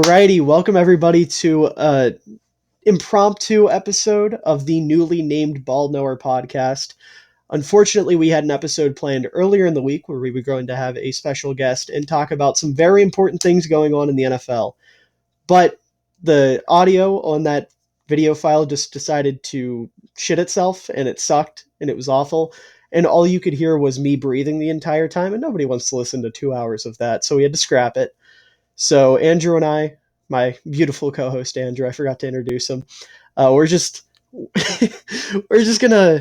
Alrighty, welcome everybody to an impromptu episode of the newly named Ball Knower podcast. Unfortunately, we had an episode planned earlier in the week where we were going to have a special guest and talk about some very important things going on in the NFL. But the audio on that video file just decided to shit itself and it sucked and it was awful. And all you could hear was me breathing the entire time, and nobody wants to listen to 2 hours of that, so we had to scrap it. So Andrew and I, my beautiful co-host Andrew, I forgot to introduce him. We're just we're just gonna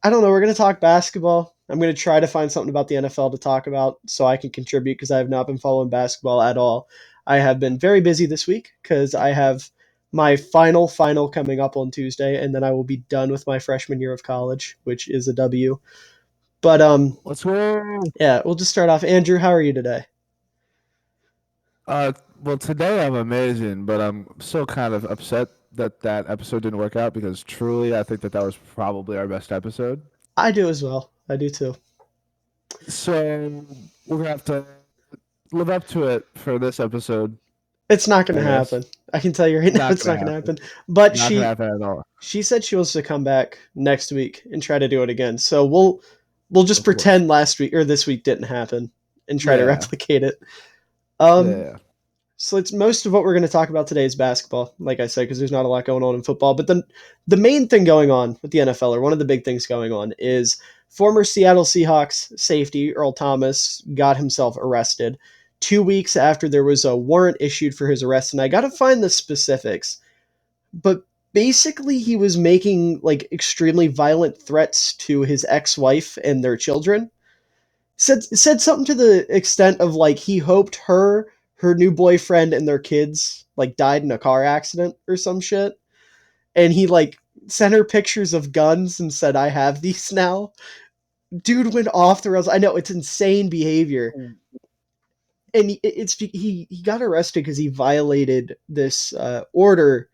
I don't know, we're gonna talk basketball. I'm gonna try to find something about the NFL to talk about so I can contribute because I have not been following basketball at all. I have been very busy this week because I have my final coming up on Tuesday, and then I will be done with my freshman year of college, which is a W. But Let's go. yeah, we'll just start off. Andrew, how are you today? Uh, well, today I'm amazing, but I'm still kind of upset that that episode didn't work out because truly I think that was probably our best episode. I do as well. I do too. So we're gonna have to live up to it for this episode, It's not going to I guess. happen. I can tell you right now, Not it's not gonna going to happen. happen. But Not gonna she happen at all. she said she wants to come back next week and try to do it again. So we'll just Of course. pretend last week or this week didn't happen and try to Yeah. replicate it. Um, Yeah. so it's most of what we're going to talk about today is basketball, like I said, because there's not a lot going on in football. But the main thing going on with the NFL, or one of the big things going on, is former Seattle Seahawks safety Earl Thomas got himself arrested 2 weeks after there was a warrant issued for his arrest. And I got to find the specifics, but basically he was making like extremely violent threats to his ex-wife and their children. Said something to the extent of like he hoped her new boyfriend and their kids like died in a car accident or some shit, and he like sent her pictures of guns and said, I have these now. Dude went off the rails. I know, it's insane behavior. And he got arrested because he violated this order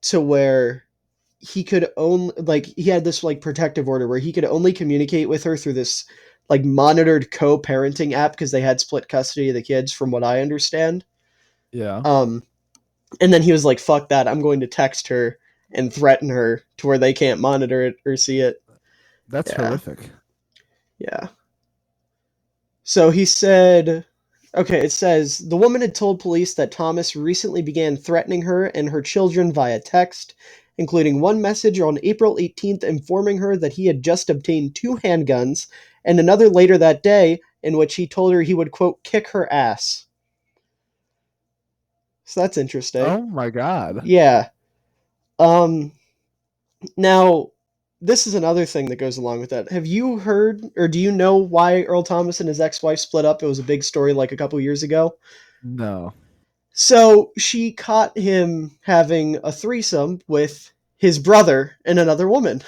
to where he could only like he had this like protective order where he could only communicate with her through this like monitored co-parenting app because they had split custody of the kids from what I understand. Yeah. um and then he was like, fuck that, I'm going to text her and threaten her to where they can't monitor it or see it. That's Yeah. horrific. Yeah. So he said, okay, it says the woman had told police that Thomas recently began threatening her and her children via text, including one message on April 18th informing her that he had just obtained two handguns, and another later that day in which he told her he would, quote, kick her ass. So that's interesting. Oh my God. Yeah. Um, Now, this is another thing that goes along with that. Have you heard, or do you know why Earl Thomas and his ex-wife split up? It was a big story like a couple years ago. No. So she caught him having a threesome with his brother and another woman.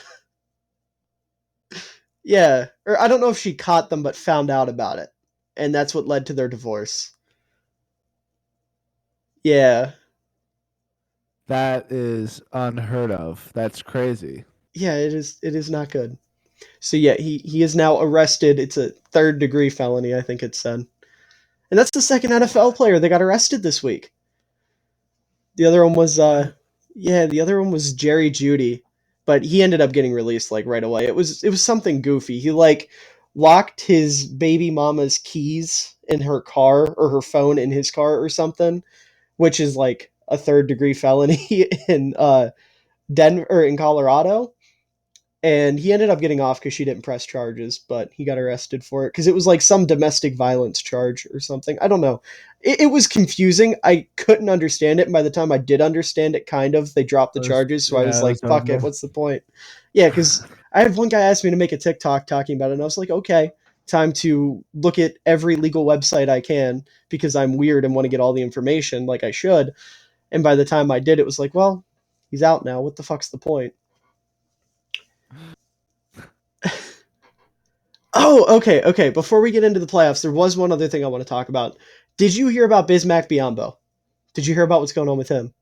Yeah. Or I don't know if she caught them, but found out about it. And that's what led to their divorce. Yeah. That is unheard of. That's crazy. Yeah, it is not good. So yeah, he is now arrested. It's a third degree felony, I think it said. And that's the second NFL player that got arrested this week. The other one was What? yeah, the other one was Jerry Judy, but he ended up getting released like right away. It was something goofy. He like locked his baby mama's keys in her car or her phone in his car or something, which is like a third degree felony in Denver or in Colorado. And he ended up getting off because she didn't press charges, but he got arrested for it because it was like some domestic violence charge or something. I don't know. It was confusing. I couldn't understand it. And by the time I did understand it, kind of, they dropped the charges. So I was Yeah, it like, was fuck it. over. What's the point? Yeah, because I had one guy ask me to make a TikTok talking about it. And I was like, okay, time to look at every legal website I can because I'm weird and want to get all the information like I should. And by the time I did, it was like, well, he's out now. What the fuck's the point? Oh, okay. Before we get into the playoffs, there was one other thing I want to talk about. Did you hear about Bismack Biyombo? Did you hear about what's going on with him?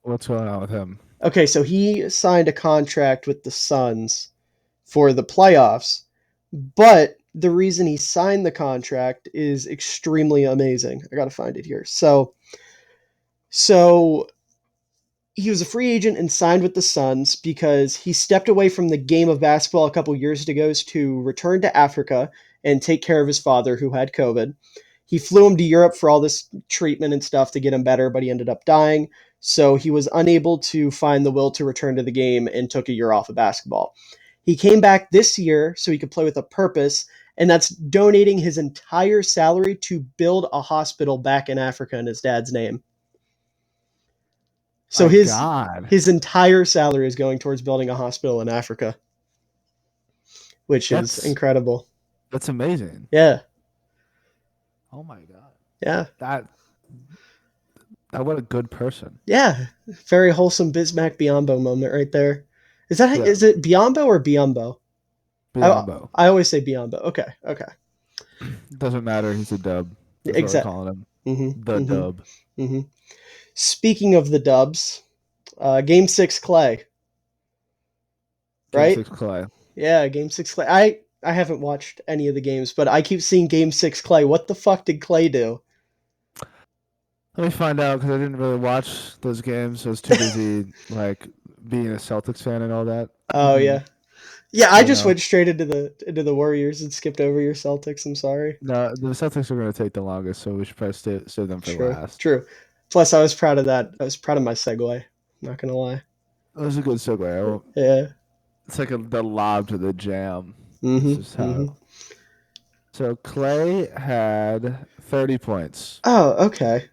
What's going on with him? Okay, so he signed a contract with the Suns for the playoffs, but the reason he signed the contract is extremely amazing. I gotta find it here. So So he was a free agent and signed with the Suns because he stepped away from the game of basketball a couple years ago to return to Africa and take care of his father who had COVID. He flew him to Europe for all this treatment and stuff to get him better, but he ended up dying. So he was unable to find the will to return to the game and took a year off of basketball. He came back this year so he could play with a purpose, and that's donating his entire salary to build a hospital back in Africa in his dad's name. So My his God, his entire salary is going towards building a hospital in Africa, which is that's incredible. that's amazing. Yeah, Oh my God, yeah, that what a good person. yeah. Very wholesome Bismack Biombo moment right there. Yeah, Is it Biombo or Biombo? I Biombo. I always say Biombo. Okay, okay. Doesn't matter. He's a dub. That's what we're Exact. calling him. Mm-hmm. The dub. Mm-hmm. Mm-hmm. Speaking of the Dubs, Game Six Clay, Game right? six Clay. Yeah, Game Six Clay. I haven't watched any of the games, but I keep seeing Game Six Clay. What the fuck did Clay do? Let me find out because I didn't really watch those games. I was too busy like being a Celtics fan and all that. Oh yeah, yeah. I You just know, went straight into the Warriors and skipped over your Celtics. I'm sorry. no, the Celtics are going to take the longest, so we should probably save them for True, last. true. Plus, I was proud of that. I was proud of my segue. Not gonna lie. That was a good segue. Yeah. It's like the lob to the jam. It's Mm-hmm. just how. Mm-hmm. So Clay had 30 points, Oh, okay.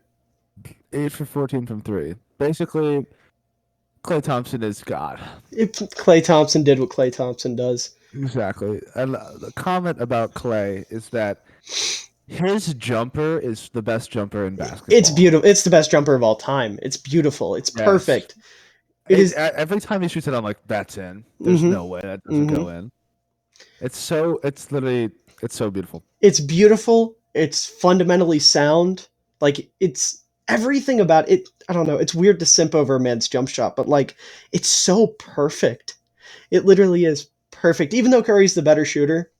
8 for 14 from three. Basically, Clay Thompson is God. Clay Thompson did what Clay Thompson does. Exactly. And the comment about Clay is that his jumper is the best jumper in It's basketball. beautiful. It's the best jumper of all time. It's beautiful. It's Yes. perfect. It is. Every time he shoots it, I'm like, that's in. There's Mm-hmm. no way that doesn't Mm-hmm. go in. It's literally, it's so beautiful. It's beautiful. It's fundamentally sound. Like it's everything about it. I don't know. It's weird to simp over a man's jump shot, but like it's so perfect. It literally is perfect. Even though Curry's the better shooter,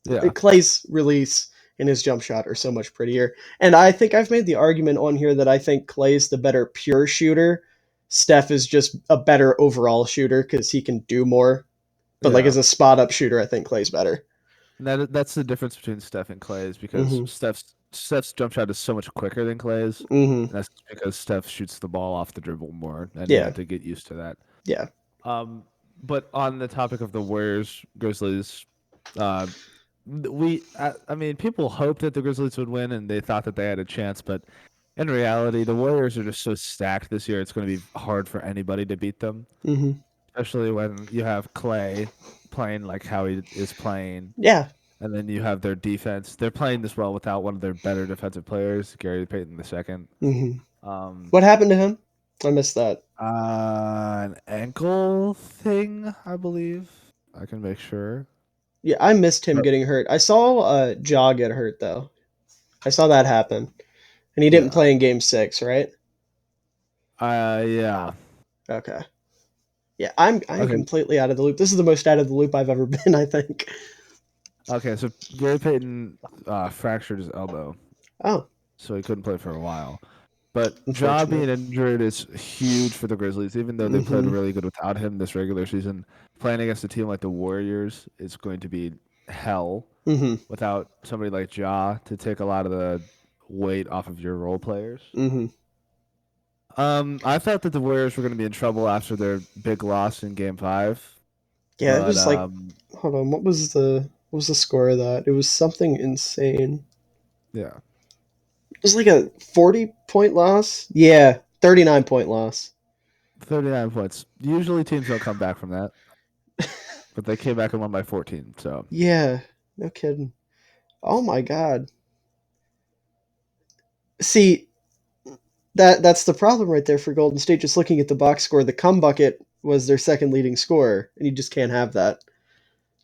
Yeah. Clay's release and his jump shot are so much prettier. And I think I've made the argument on here that I think Clay's the better pure shooter. Steph is just a better overall shooter because he can do more. But like Yeah. as a spot up shooter, I think Clay's better. And that's the difference between Steph and Clay is because Mm-hmm. Steph's jump shot is so much quicker than Clay's. Mm-hmm. And that's because Steph shoots the ball off the dribble more, and he Yeah. had to get used to that. Yeah. Um, but on the topic of the Warriors Grizzlies, uh, I mean, people hoped that the Grizzlies would win, and they thought that they had a chance. But in reality, the Warriors are just so stacked this year; it's going to be hard for anybody to beat them, Mm-hmm. especially when you have Clay playing like how he is playing, Yeah. and then you have their defense. They're playing this well without one of their better defensive players, Gary Payton II. Mm-hmm. Um, What happened to him? I missed that. an ankle thing, I believe. I can make sure. Yeah, I missed him getting hurt. I saw Jaw get hurt though. I saw that happen, and he didn't Yeah. play in Game Six, right? Yeah. Okay. Yeah, I'm Okay. completely out of the loop. This is the most out of the loop I've ever been, I think. Okay. So Gary Payton fractured his elbow, Oh, so he couldn't play for a while. But Ja unfortunate. being injured is huge for the Grizzlies, even though they played Mm-hmm. really good without him this regular season. Playing against a team like the Warriors is going to be hell Mm-hmm. without somebody like Ja to take a lot of the weight off of your role players. Mm-hmm. I thought that the Warriors were going to be in trouble after their big loss in Game 5, Yeah, it but was like, hold on, what was the score of that? It was something insane. yeah. It was like a 40-point loss. Yeah, 39-point loss. 39 points. Usually teams don't come back from that, but they came back and won by 14. So Yeah, no kidding. Oh my god. See, that's the problem right there for Golden State. Just looking at the box score, the cum bucket was their second leading scorer, and you just can't have that.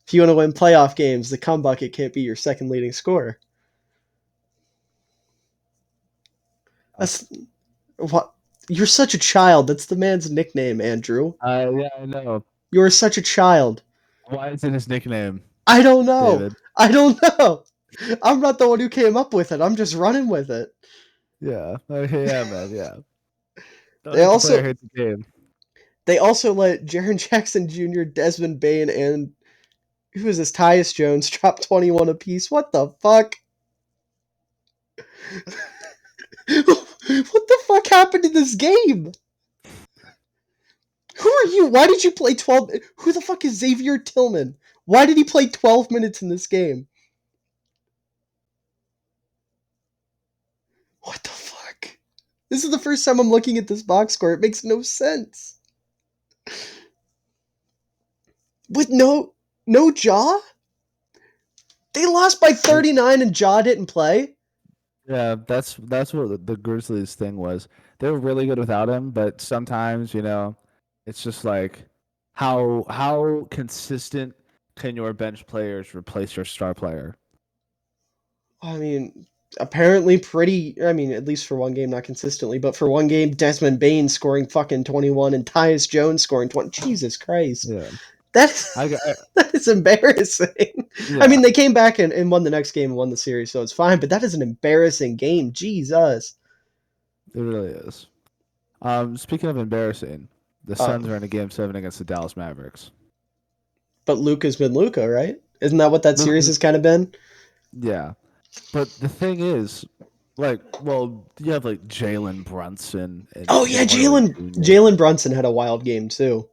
If you want to win playoff games, the cum bucket can't be your second leading scorer. That's what you're such a child. That's the man's nickname, Andrew. yeah, I know. You're such a child. Why is it his nickname, I don't know. David? I don't know. I'm not the one who came up with it. I'm just running with it. Yeah. Okay, yeah, man. Yeah. Don't They hate the player, also hate the game. they also let Jaren Jackson Jr., Desmond Bain, and who is this? Tyus Jones drop 21 apiece. What the fuck? What the fuck happened in this game? Who are you? Why did you play 12? Who the fuck is Xavier Tillman? Why did he play 12 minutes in this game? What the fuck? This is the first time I'm looking at this box score. It makes no sense. With no Jaw? They lost by 39 and Jaw didn't play? Yeah, that's what the Grizzlies thing was. They were really good without him, but sometimes, it's just like how consistent can your bench players replace your star player? I mean, apparently pretty. I mean, at least for one game, not consistently, but for one game, Desmond Bain scoring fucking 21 and Tyus Jones scoring 20. Jesus Christ. Yeah. That's I got that is embarrassing. I yeah, mean, they came back and won the next game and won the series, so it's fine. But that is an embarrassing game. Jesus. it really is. Speaking of embarrassing, the Uh, Suns are in a game 7 against the Dallas Mavericks. but Luka's been Luka, right? Isn't that what that series Luka, has kind of been? yeah. But the thing is, you have like Jalen Brunson and Oh yeah, Tim Hardaway Jalen Jr. Jalen Brunson had a wild game too.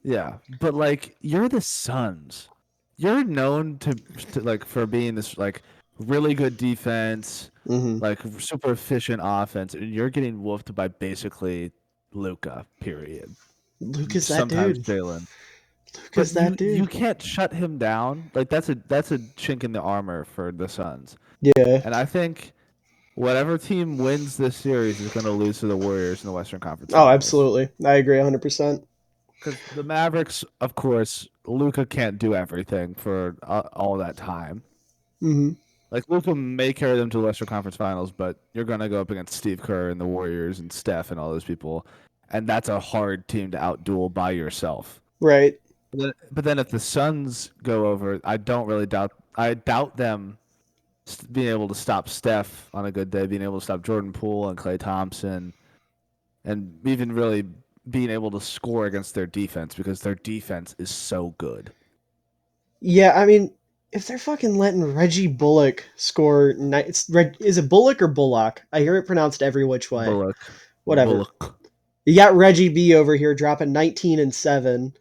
Yeah, but like you're the Suns. You're known to like for being this like really good defense, Mm-hmm. like super efficient offense, and you're getting whooped by basically Luca. Period. Luka's that Sometimes dude. Jalen, but Luka's that you dude. can't shut him down. Like that's a chink in the armor for the Suns, Yeah. and I think whatever team wins this series is going to lose to the Warriors in the Western Conference Oh, Finals. absolutely. I agree 100%. Because the Mavericks, of course, Luca can't do everything for all that time. Mm-hmm. Like Luca may carry them to the Western Conference Finals, but you're gonna go up against Steve Kerr and the Warriors and Steph and all those people, and that's a hard team to outduel by yourself. Right. But then if the Suns go over, I don't really doubt. I doubt them being able to stop Steph on a good day, being able to stop Jordan Poole and Klay Thompson, and even really being able to score against their defense because their defense is so good. Yeah, I mean, if they're fucking letting Reggie Bullock score, is it Bullock or Bullock? I hear it pronounced every which way. Bullock, Whatever. Bullock. You got Reggie B over here dropping 19 and 7.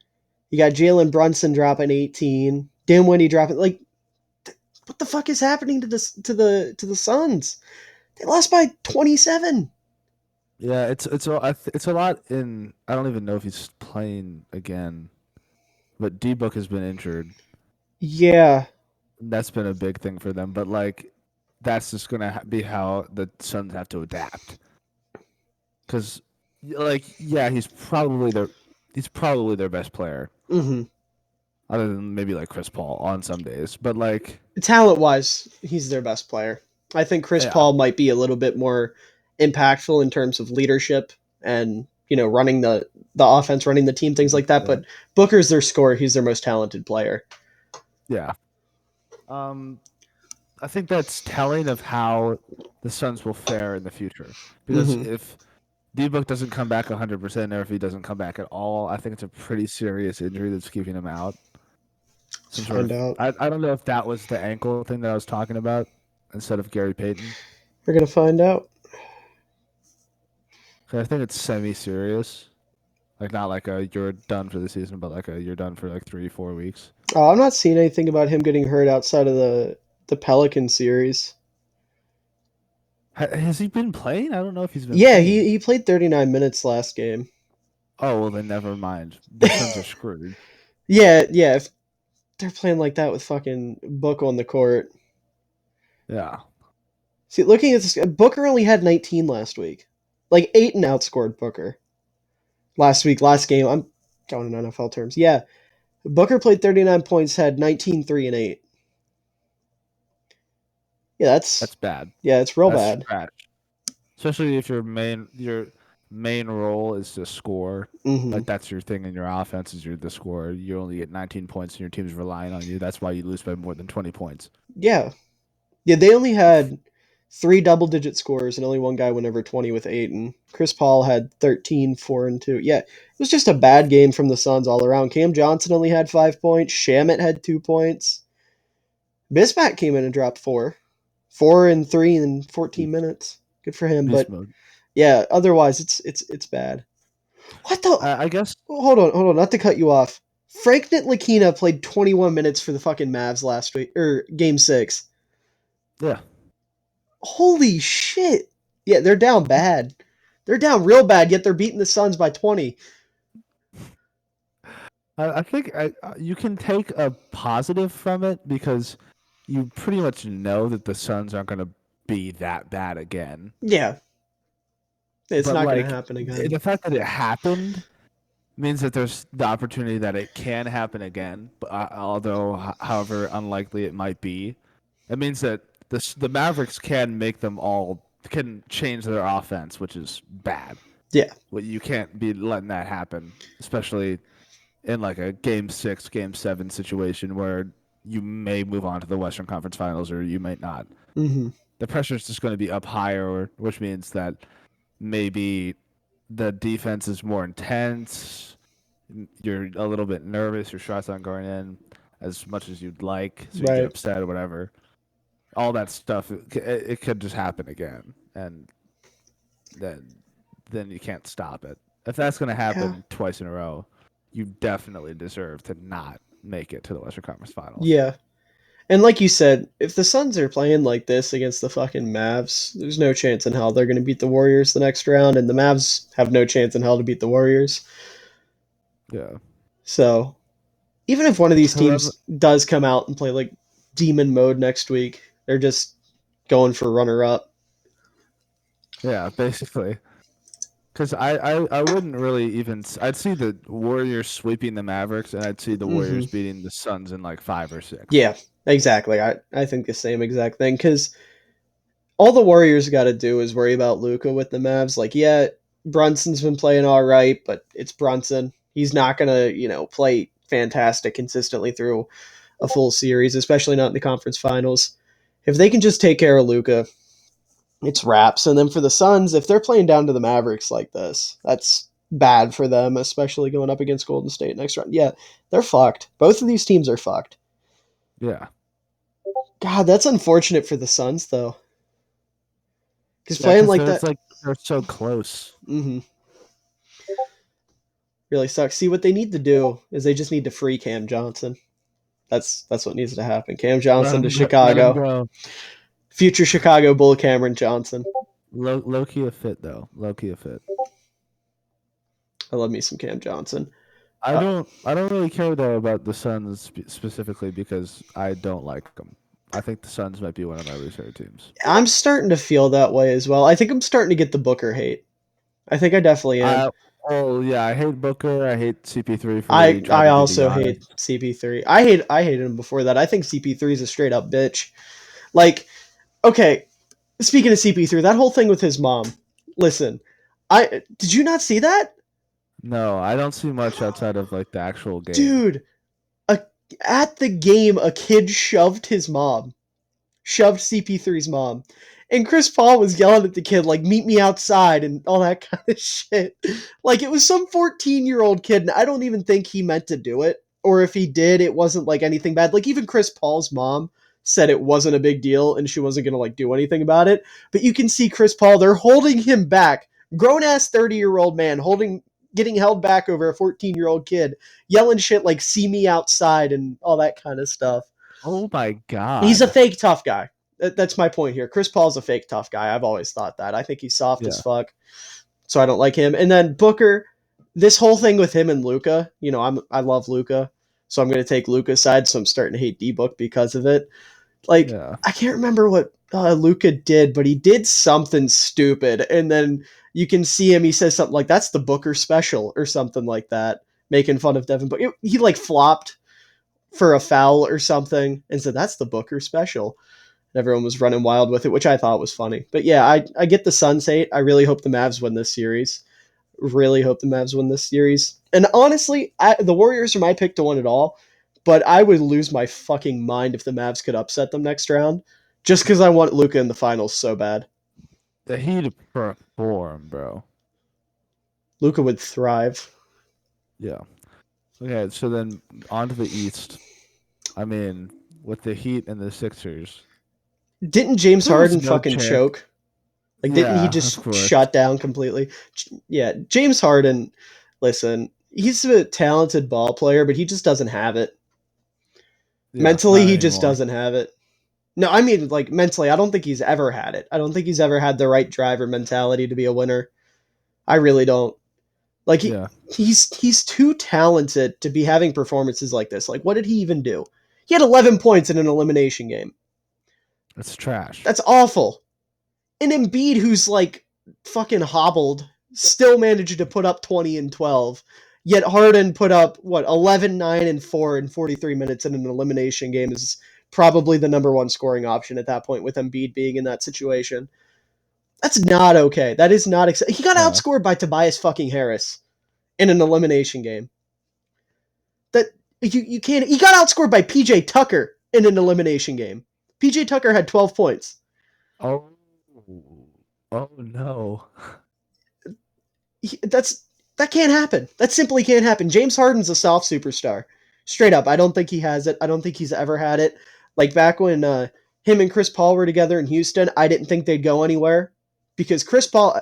You got Jalen Brunson dropping 18. Dinwiddie dropping what the fuck is happening to the Suns? They lost by 27. Yeah, it's a lot in. I don't even know if he's playing again, but D Book has been injured. Yeah. That's been a big thing for them. But like, that's just gonna be how the Suns have to adapt. Because, yeah, he's probably their best player, Mhm. other than maybe like Chris Paul on some days. But like, Talent-wise, he's their best player. I think Chris yeah, Paul might be a little bit more impactful in terms of leadership and, running the offense, running the team, things like that, yeah, but Booker's their scorer, he's their most talented player. yeah. Um, I think that's telling of how the Suns will fare in the future. Because Mhm. if D-Book doesn't come back 100%, or if he doesn't come back at all, I think it's a pretty serious injury that's keeping him out. Let's Some sort find of out. I don't know if that was the ankle thing that I was talking about instead of Gary Payton. We're going to find out. 'Cause I think it's semi-serious. Like not like a you're done for the season, but like a you're done for like 3-4 weeks. Oh, I'm not seeing anything about him getting hurt outside of the Pelican series. Has he been playing? I don't know if he's been Yeah, he, playing. he played 39 minutes last game. Oh well, then never mind. The Suns are screwed. Yeah, if they're playing like that with fucking Book on the court. Yeah, See, looking at this, Booker only had 19 last week. Like, Aiton outscored Booker last week, last game. I'm going in NFL terms. Yeah, Booker played 39 points, had 19, 3, and 8. Yeah, that's bad. it's real That's bad. trash. Especially if your main role is to score. Hmm. Like that's your thing in your offense is you're the scorer. You only get 19 points and your team's relying on you. That's why you lose by more than 20 points. Yeah. Yeah, they only had Three double-digit scores, and only one guy went over 20 with 8. And Chris Paul had 13, 4, and 2. Yeah, it was just a bad game from the Suns all around. Cam Johnson only had 5 points. Shamit had 2 points. Bismack came in and dropped 4. 4 and 3 in 14 minutes. Good for him. Beast But mode. yeah, otherwise it's bad. What the? I guess. Hold on, not to cut you off. Frank Ntilikina played 21 minutes for the fucking Mavs last week, or game 6. Yeah. Holy shit. Yeah, they're down bad. They're down real bad, yet they're beating the Suns by 20. I think you can take a positive from it because you pretty much know that the Suns aren't going to be that bad again. Yeah, it's But not going to like happen again. the fact that it happened means that there's the opportunity that it can happen again. But although, however unlikely it might be, it means that the Mavericks can make them all can change their offense, which is bad. Yeah. Well, you can't be letting that happen, especially in like a game 6, game 7 situation where you may move on to the Western Conference Finals or you might not. Mm-hmm. The pressure is just going to be up higher, which means that maybe the defense is more intense. You're a little bit nervous. Your shots aren't going in as much as you'd like, so you get Right. upset or whatever. All that stuff, it could just happen again, and then you can't stop it. If that's going to Yeah. happen twice in a row, you definitely deserve to not make it to the Western Conference Finals. Yeah. And like you said, if the Suns are playing like this against the fucking Mavs, there's no chance in hell they're going to beat the Warriors the next round, and the Mavs have no chance in hell to beat the Warriors. Yeah. So, even if one of these Whoever. teams does come out and play like demon mode next week, they're just going for runner up. Yeah, basically. Because I wouldn't really even. I'd see the Warriors sweeping the Mavericks, and I'd see the Mm-hmm. Warriors beating the Suns in like 5 or 6. Yeah, exactly. I think the same exact thing because all the Warriors got to do is worry about Luka with the Mavs. Like, yeah, Brunson's been playing all right, but it's Brunson. He's not gonna, play fantastic consistently through a full series, especially not in the conference finals. If they can just take care of Luka, it's wraps. And then for the Suns, if they're playing down to the Mavericks like this, that's bad for them, especially going up against Golden State next round. Yeah, they're fucked. Both of these teams are fucked. Yeah. God, that's unfortunate for the Suns though. Because Yeah, playing because like there's that, like they're so close. mm-hmm, really sucks. See, what they need to do is they just need to free Cam Johnson. That's what needs to happen. Cam Johnson to Let him Chicago. go. Future Chicago Bull Cameron Johnson. Low key a fit though. Low key a fit. I love me some Cam Johnson. I don't really care though about the Suns specifically because I don't like them. I think the Suns might be one of my least favorite teams. I'm starting to feel that way as well. I think I'm starting to get the Booker hate. I think I definitely am. I Oh yeah, I hate Booker. I hate CP3 for what he tried I to do to also Giannis. hate CP3. I hated him before that. I think CP3 is a straight up bitch. Like, okay, speaking of CP3, that whole thing with his mom. Listen, I did you not see that? No, I don't see much outside of like the actual game. Dude, a, at the game a kid shoved CP3's mom. And Chris Paul was yelling at the kid, like, meet me outside and all that kind of shit. Like, it was some 14-year-old kid, and I don't even think he meant to do it. Or if he did, it wasn't, like, anything bad. Like, even Chris Paul's mom said it wasn't a big deal and she wasn't going to, like, do anything about it. But you can see Chris Paul, they're holding him back. Grown-ass 30-year-old man getting held back over a 14-year-old kid, yelling shit like, see me outside and all that kind of stuff. Oh my He's a god. fake tough guy. That's my point here. Chris Paul's a fake tough guy. I've always thought that. I think he's soft as Yeah. fuck, so I don't like him. And then Booker, this whole thing with him and Luka. I love Luka, so I'm going to take Luka's side. So I'm starting to hate D Book because of it. Like, Yeah. I can't remember what Luka did, but he did something stupid, and then you can see him. He says something like, "That's the Booker special" or something like that, making fun of Devin Booker. He like flopped for a foul or something and said, "That's the Booker special." Everyone was running wild with it, which I thought was funny. But yeah, I get the Suns hate. I really hope the Mavs win this series. Really hope the Mavs win this series. And honestly, the Warriors are my pick to win it all. But I would lose my fucking mind if the Mavs could upset them next round. just because I want Luka in the finals so bad. The Heat perform, bro. Luka would thrive. Yeah. Okay, so then on to the East. I mean, with the Heat and the Sixers, Didn't James there was Harden no fucking chance. choke? Like, didn't he Yeah, of just course. shut down completely? Yeah, James Harden, listen, he's a talented ball player, but he just doesn't have it. Yeah, Mentally, not he just anymore. doesn't have it. No, I mean, like, mentally, I don't think he's ever had it. I don't think he's ever had the right driver mentality to be a winner. I really don't. Like, Yeah, he's too talented to be having performances like this. Like, what did he even do? He had 11 points in an elimination game. it's trash. That's awful. And Embiid, who's like fucking hobbled, still managed to put up 20 and 12. Yet Harden put up, what, 11, 9, and 4 in 43 minutes in an elimination game is probably the number one scoring option at that point with Embiid being in that situation. That's not okay. That is not He got Yeah. outscored by Tobias fucking Harris in an elimination game. That you can't. He got outscored by PJ Tucker in an elimination game. PJ Tucker had 12 points. Oh, oh no. That can't happen. That simply can't happen. James Harden's a soft superstar. Straight up. I don't think he has it. I don't think he's ever had it. Like back when him and Chris Paul were together in Houston, I didn't think they'd go anywhere because Chris Paul,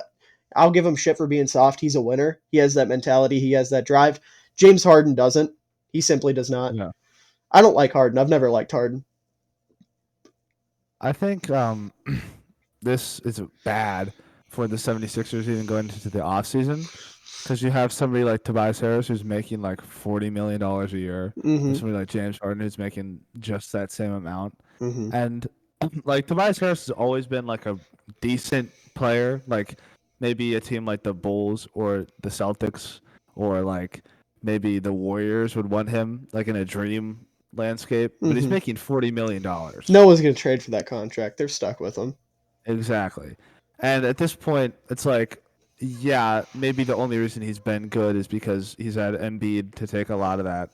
I'll give him shit for being soft. He's a winner. He has that mentality. He has that drive. James Harden doesn't. He simply does not. Yeah. I don't like Harden. I've never liked Harden. I think this is bad for the 76ers even going into the offseason because you have somebody like Tobias Harris who's making like $40 million a year, and Mm-hmm. somebody like James Harden who's making just that same amount. Mm-hmm. And like Tobias Harris has always been like a decent player, like maybe a team like the Bulls or the Celtics or like maybe the Warriors would want him like in a dream landscape, but he's Mm-hmm. making $40 million. No one's gonna trade for that contract. They're stuck with him. Exactly. And at this point, it's like, yeah, maybe the only reason he's been good is because he's had Embiid to take a lot of that.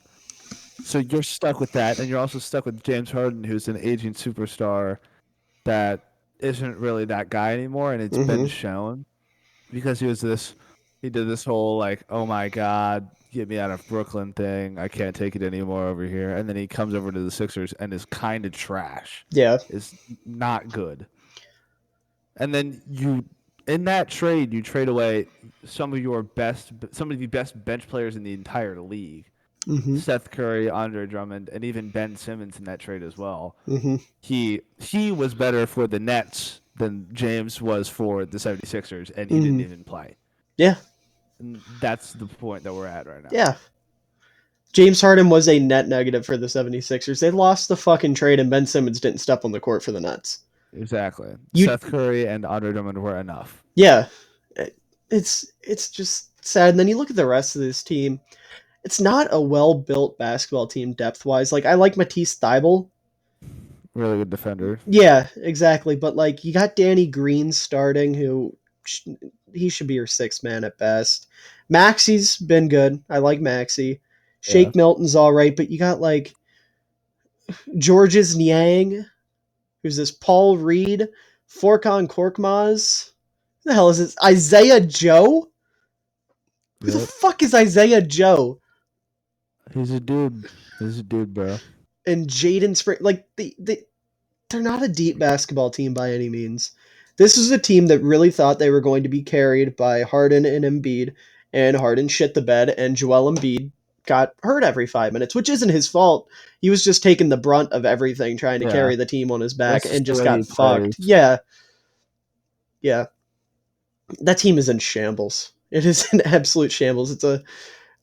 So you're stuck with that, and you're also stuck with James Harden, who's an aging superstar that isn't really that guy anymore, and it's been Mm-hmm. shown because he did this whole like, oh my god, get me out of Brooklyn thing. I can't take it anymore over here, and then he comes over to the Sixers and is kind of trash. Yeah. Is not good. And then in that trade, you trade away some of the best bench players in the entire league. Mm-hmm. Seth Curry, Andre Drummond, and even Ben Simmons in that trade as well. Mm-hmm. He was better for the Nets than James was for the 76ers, and he didn't Mm-hmm. even play. Yeah. And that's the point that we're at right now. Yeah. James Harden was a net negative for the 76ers. They lost the fucking trade, and Ben Simmons didn't step on the court for the Nets. Exactly. You, Seth Curry and Andre Drummond were enough. yeah, it's just sad. And then you look at the rest of this team. It's not a well built basketball team depth wise. Like I like Matisse Thybulle. Really good defender. Yeah, exactly. But like you got Danny Green starting, who he should be your sixth man at best. Maxi's been good. I like Maxi. Yeah. Shake Milton's all right, but you got like Georges Niang, who's this Paul Reed, Forkon Korkmaz. Who the hell is this? Isaiah Joe? Who the Yep. fuck is Isaiah Joe? He's a dude. He's a dude, bro. And Jaden Spring. Like, they're not a deep basketball team by any means. This is a team that really thought they were going to be carried by Harden and Embiid, and Harden shit the bed, and Joel Embiid got hurt every 5 minutes, which isn't his fault. He was just taking the brunt of everything, trying to Yeah. carry the team on his back, That's and just the just way got he fucked. plays. Yeah. Yeah. That team is in shambles. It is in absolute shambles. The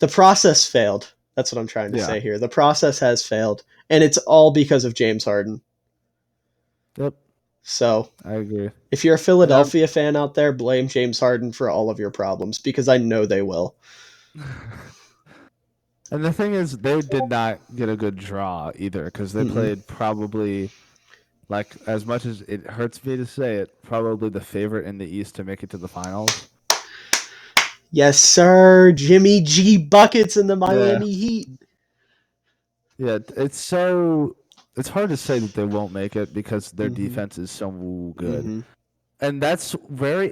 process failed. That's what I'm trying to Yeah. say here. The process has failed, and it's all because of James Harden. Yep. So, I agree. if you're a Philadelphia fan out there, blame James Harden for all of your problems because I know they will. And the thing is, they did not get a good draw either because they played probably, like, as much as it hurts me to say it, probably the favorite in the East to make it to the finals. Yes, sir. Jimmy G buckets in the Yeah. Miami Heat. Yeah, it's so it's hard to say that they won't make it because their Mm-hmm. defense is so good. Mm-hmm. And it's very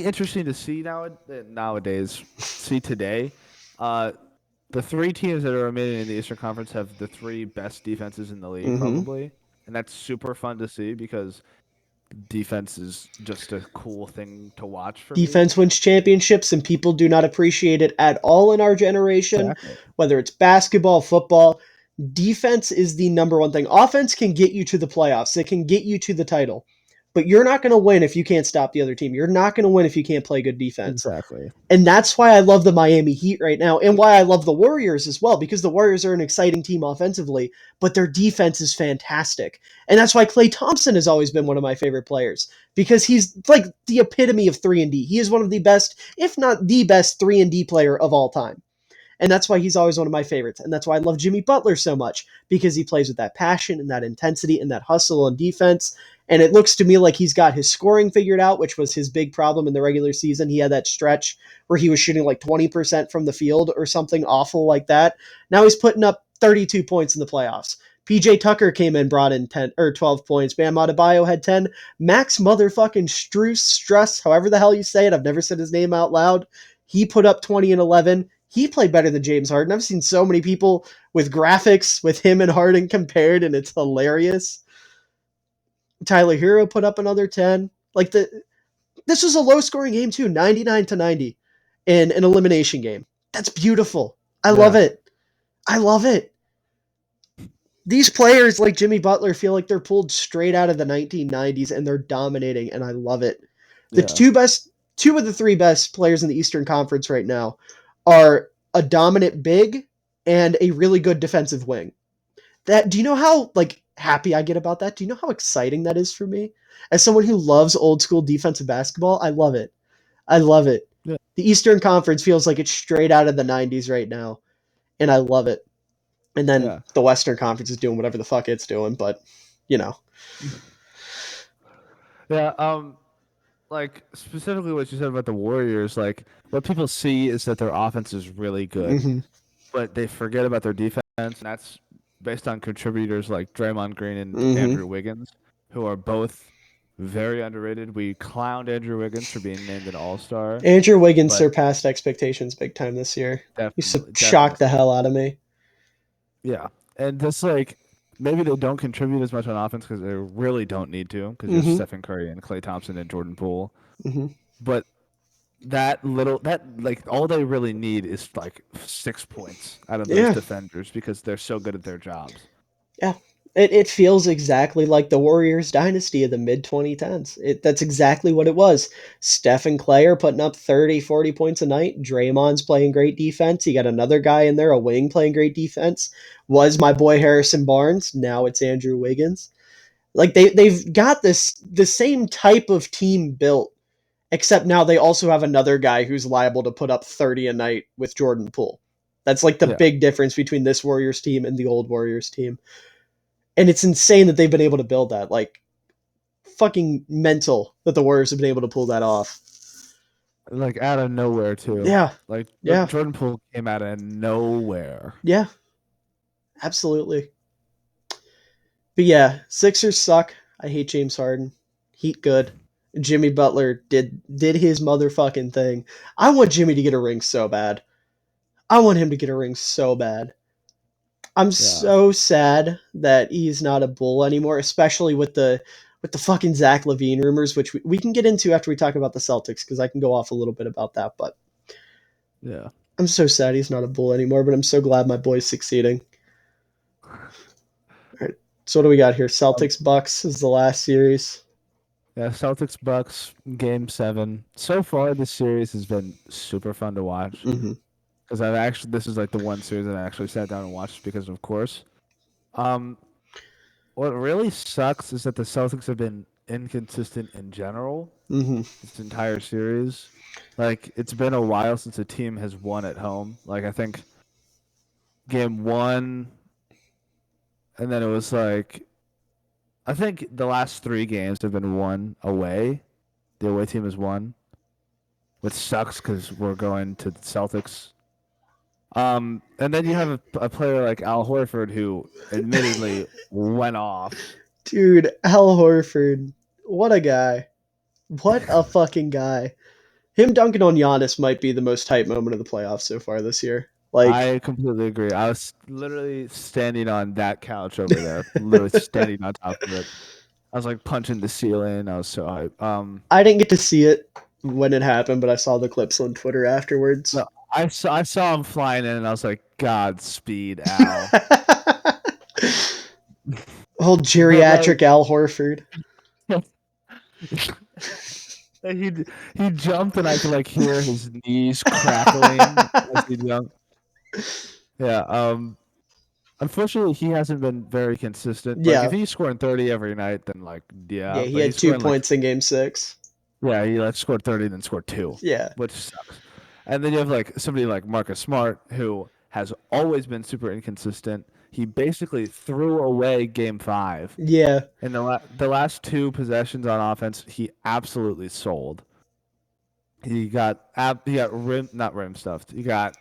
interesting to see nowadays, see today. Uh, the three teams that are remaining in the Eastern Conference have the three best defenses in the league, Mm-hmm. probably, and that's super fun to see because defense is just a cool thing to watch for me. Defense wins championships, and people do not appreciate it at all in our generation, Exactly. whether it's basketball, football. Defense is the number one thing. Offense can get you to the playoffs, it can get you to the title, but you're not going to win if you can't stop the other team. You're not going to win if you can't play good defense. Exactly. And that's why I love the Miami Heat right now, and why I love the Warriors as well, because the Warriors are an exciting team offensively, but their defense is fantastic. And that's why Klay Thompson has always been one of my favorite players, because he's like the epitome of 3 and D. He is one of the best, if not the best 3 and D player of all time. And that's why he's always one of my favorites. And that's why I love Jimmy Butler so much, because he plays with that passion and that intensity and that hustle on defense. And it looks to me like he's got his scoring figured out, which was his big problem in the regular season. He had that stretch where he was shooting like 20% from the field or something awful like that. Now he's putting up 32 points in the playoffs. PJ Tucker came in, brought in 10 or 12 points. Bam Adebayo had 10. Max motherfucking Struss, however the hell you say it, I've never said his name out loud. He put up 20 and 11. He played better than James Harden. I've seen so many people with graphics with him and Harden compared, and it's hilarious. Tyler Hero put up another 10. This was a low scoring game too, 99 to 90 in an elimination game. That's beautiful. I love Yeah. it. I love it. These players like Jimmy Butler feel like they're pulled straight out of the 1990s, and they're dominating, and I love it. The Yeah. two of the three best players in the Eastern Conference right now are a dominant big and a really good defensive wing. That, do you know how like happy I get about that? Do you know how exciting that is for me? As someone who loves old school defensive basketball, I love it. I love it. Yeah. The Eastern Conference feels like it's straight out of the 90s right now, and I love it. And then Yeah. the Western Conference is doing whatever the fuck it's doing, but you know. Yeah. Like specifically what you said about the Warriors, like what people see is that their offense is really good, Mm-hmm. but they forget about their defense, and that's based on contributors like Draymond Green and Mm-hmm. Andrew Wiggins, who are both very underrated. We clowned Andrew Wiggins for being named an All-Star, Andrew Wiggins but surpassed expectations big time this year. He shocked the definitely, hell out of me. yeah. And just like maybe they don't contribute as much on offense because they really don't need to because you have Mm-hmm. Stephen Curry and Klay Thompson and Jordan Poole, Mm-hmm. but like all they really need is like 6 points out of those Yeah. defenders because they're so good at their jobs. Yeah. It feels exactly like the Warriors dynasty of the mid 2010s. That's exactly what it was. Steph and Clay are putting up 30, 40 points a night. Draymond's playing great defense. You got another guy in there, a wing, playing great defense. Was my boy Harrison Barnes. Now it's Andrew Wiggins. Like they've got the same type of team built, except now they also have another guy who's liable to put up 30 a night with Jordan Poole. That's like the Yeah, big difference between this Warriors team and the old Warriors team. And it's insane that they've been able to build that. Like, fucking mental that the Warriors have been able to pull that off. like out of nowhere too. Yeah. Like Yeah. Jordan Poole came out of nowhere. Yeah. Absolutely. But yeah, Sixers suck. I hate James Harden. Heat good. Jimmy Butler did his motherfucking thing. I want Jimmy to get a ring so bad. I want him to get a ring so bad. I'm Yeah, so sad that he's not a Bull anymore, especially with the fucking Zach LaVine rumors, which we can get into after we talk about the Celtics, because I can go off a little bit about that. But yeah, I'm so sad he's not a Bull anymore. But I'm so glad my boy's succeeding. All right, so what do we got here? um, Celtics Bucks is the last series. yeah. Celtics Bucks game 7. So far, this series has been super fun to watch Mm-hmm. because I've actually this is like the one series that I actually sat down and watched because of course. Um, what really sucks is that the Celtics have been inconsistent in general Mm-hmm. this entire series. Like it's been a while since a team has won at home. Like I think game 1 and then it was like I think the last 3 games have been won away. The away team has won, which sucks cuz we're going to the Celtics And then you have a player like Al Horford who admittedly went off. Dude, Al Horford, what a guy. What a fucking guy. Him dunking on Giannis might be the most hype moment of the playoffs so far this year. Like, I completely agree. I was literally standing on that couch over there, literally standing on top of it. I was like punching the ceiling. I was so hyped. I didn't get to see it when it happened, but I saw the clips on Twitter afterwards. No, I saw him flying in, and I was like, "Godspeed, Al." Old But like, geriatric Al Horford. he he jumped, and I could like hear his knees crackling as he jumped. Yeah. Unfortunately, he hasn't been very consistent. Like, if Yeah. he's scoring 30 every night, then like, Yeah, yeah. he But had he's two scoring like, points in game six. yeah, he like scored 30, then scored two, Yeah. which sucks. And then you have like somebody like Marcus Smart, who has always been super inconsistent. He basically threw away Game 5. Yeah. In the last two possessions on offense, he absolutely sold. He got rim not rim stuffed. He got